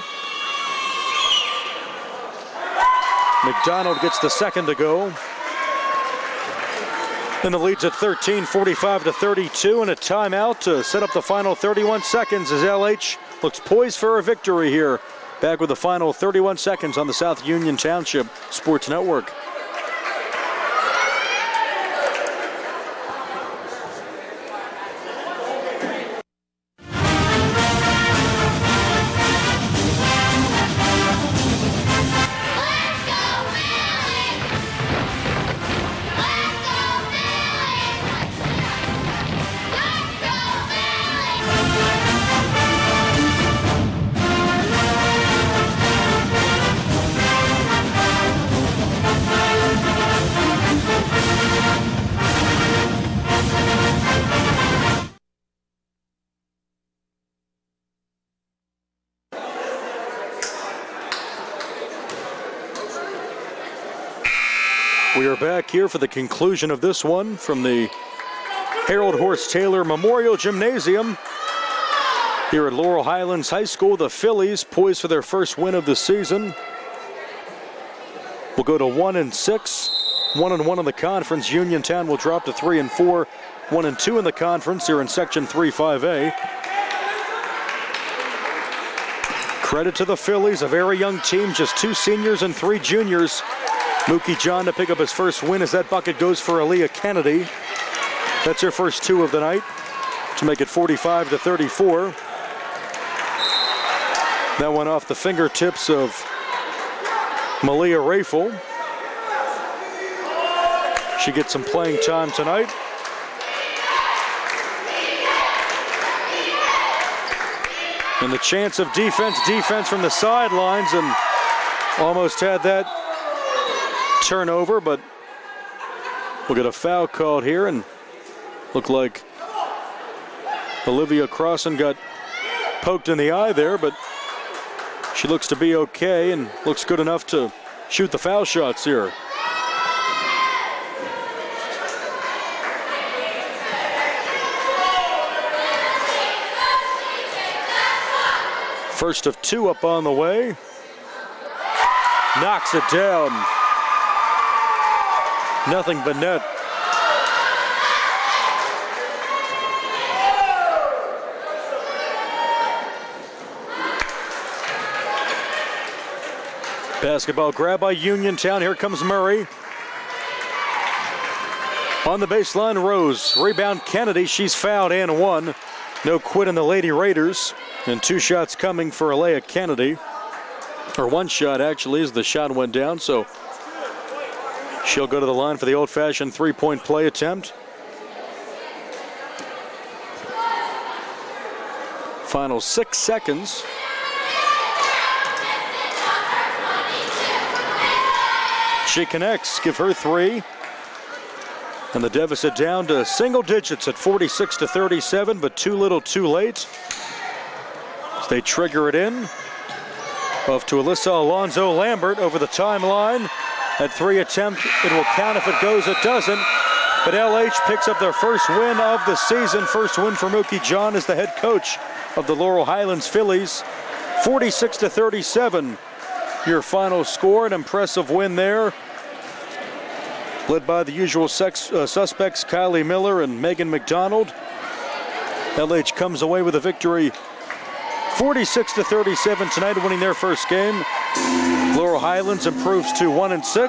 McDonald gets the second to go. And the lead's at 13, 45-32, and a timeout to set up the final 31 seconds as LH looks poised for a victory here. Back with the final 31 seconds on the South Union Township Sports Network. We are back here for the conclusion of this one from the Harold Horst Taylor Memorial Gymnasium here at Laurel Highlands High School. The Phillies poised for their first win of the season. We'll go to 1-6, 1-1 in the conference. Uniontown will drop to 3-4, 1-2 in the conference here in Section 3-5A. Credit to the Phillies, a very young team, just 2 seniors and 3 juniors. Mookie John to pick up his first win as that bucket goes for Aaliyah Kennedy. That's her first 2 of the night to make it 45-34. That one off the fingertips of Malia Rafel. She gets some playing time tonight. And the chance of defense from the sidelines, and almost had that turnover, but we'll get a foul called here, and look like Olivia Crossan got poked in the eye there, but she looks to be okay and looks good enough to shoot the foul shots here. First of 2 up on the way. Knocks it down. Nothing but net. Basketball grab by Uniontown. Here comes Murray. On the baseline, Rose. Rebound, Kennedy. She's fouled and one. No quit in the Lady Raiders. And 2 shots coming for Alea Kennedy. Or 1 shot, actually, as the shot went down. So she'll go to the line for the old-fashioned 3-point play attempt. Final 6 seconds. She connects. Give her 3. And the deficit down to single digits at 46-37, but too little too late. As they trigger it in. Off to Alyssa Alonzo Lambert over the timeline. At 3 attempt, it will count. If it goes, it doesn't. But LH picks up their first win of the season. First win for Mookie John as the head coach of the Laurel Highlands Phillies. 46-37, your final score. An impressive win there. Led by the usual suspects, Kylie Miller and Megan McDonald. LH comes away with a victory 46-37 tonight, winning their first game. Laurel Highlands improves to 1-6,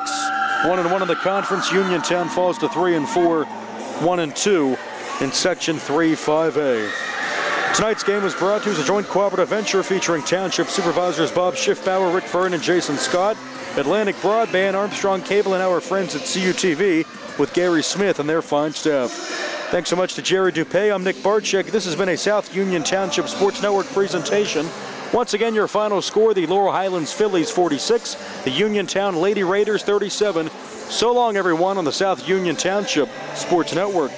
1-1 in the conference. Uniontown falls to 3-4, 1-2 in Section 3-5A. Tonight's game was brought to you as a joint cooperative venture featuring Township Supervisors Bob Schiffbauer, Rick Fern, and Jason Scott, Atlantic Broadband, Armstrong Cable, and our friends at CUTV with Gary Smith and their fine staff. Thanks so much to Jerry Dupay. I'm Nick Barczyk. This has been a South Union Township Sports Network presentation. Once again, your final score, the Laurel Highlands Phillies 46, the Uniontown Lady Raiders 37. So long, everyone, on the South Union Township Sports Network.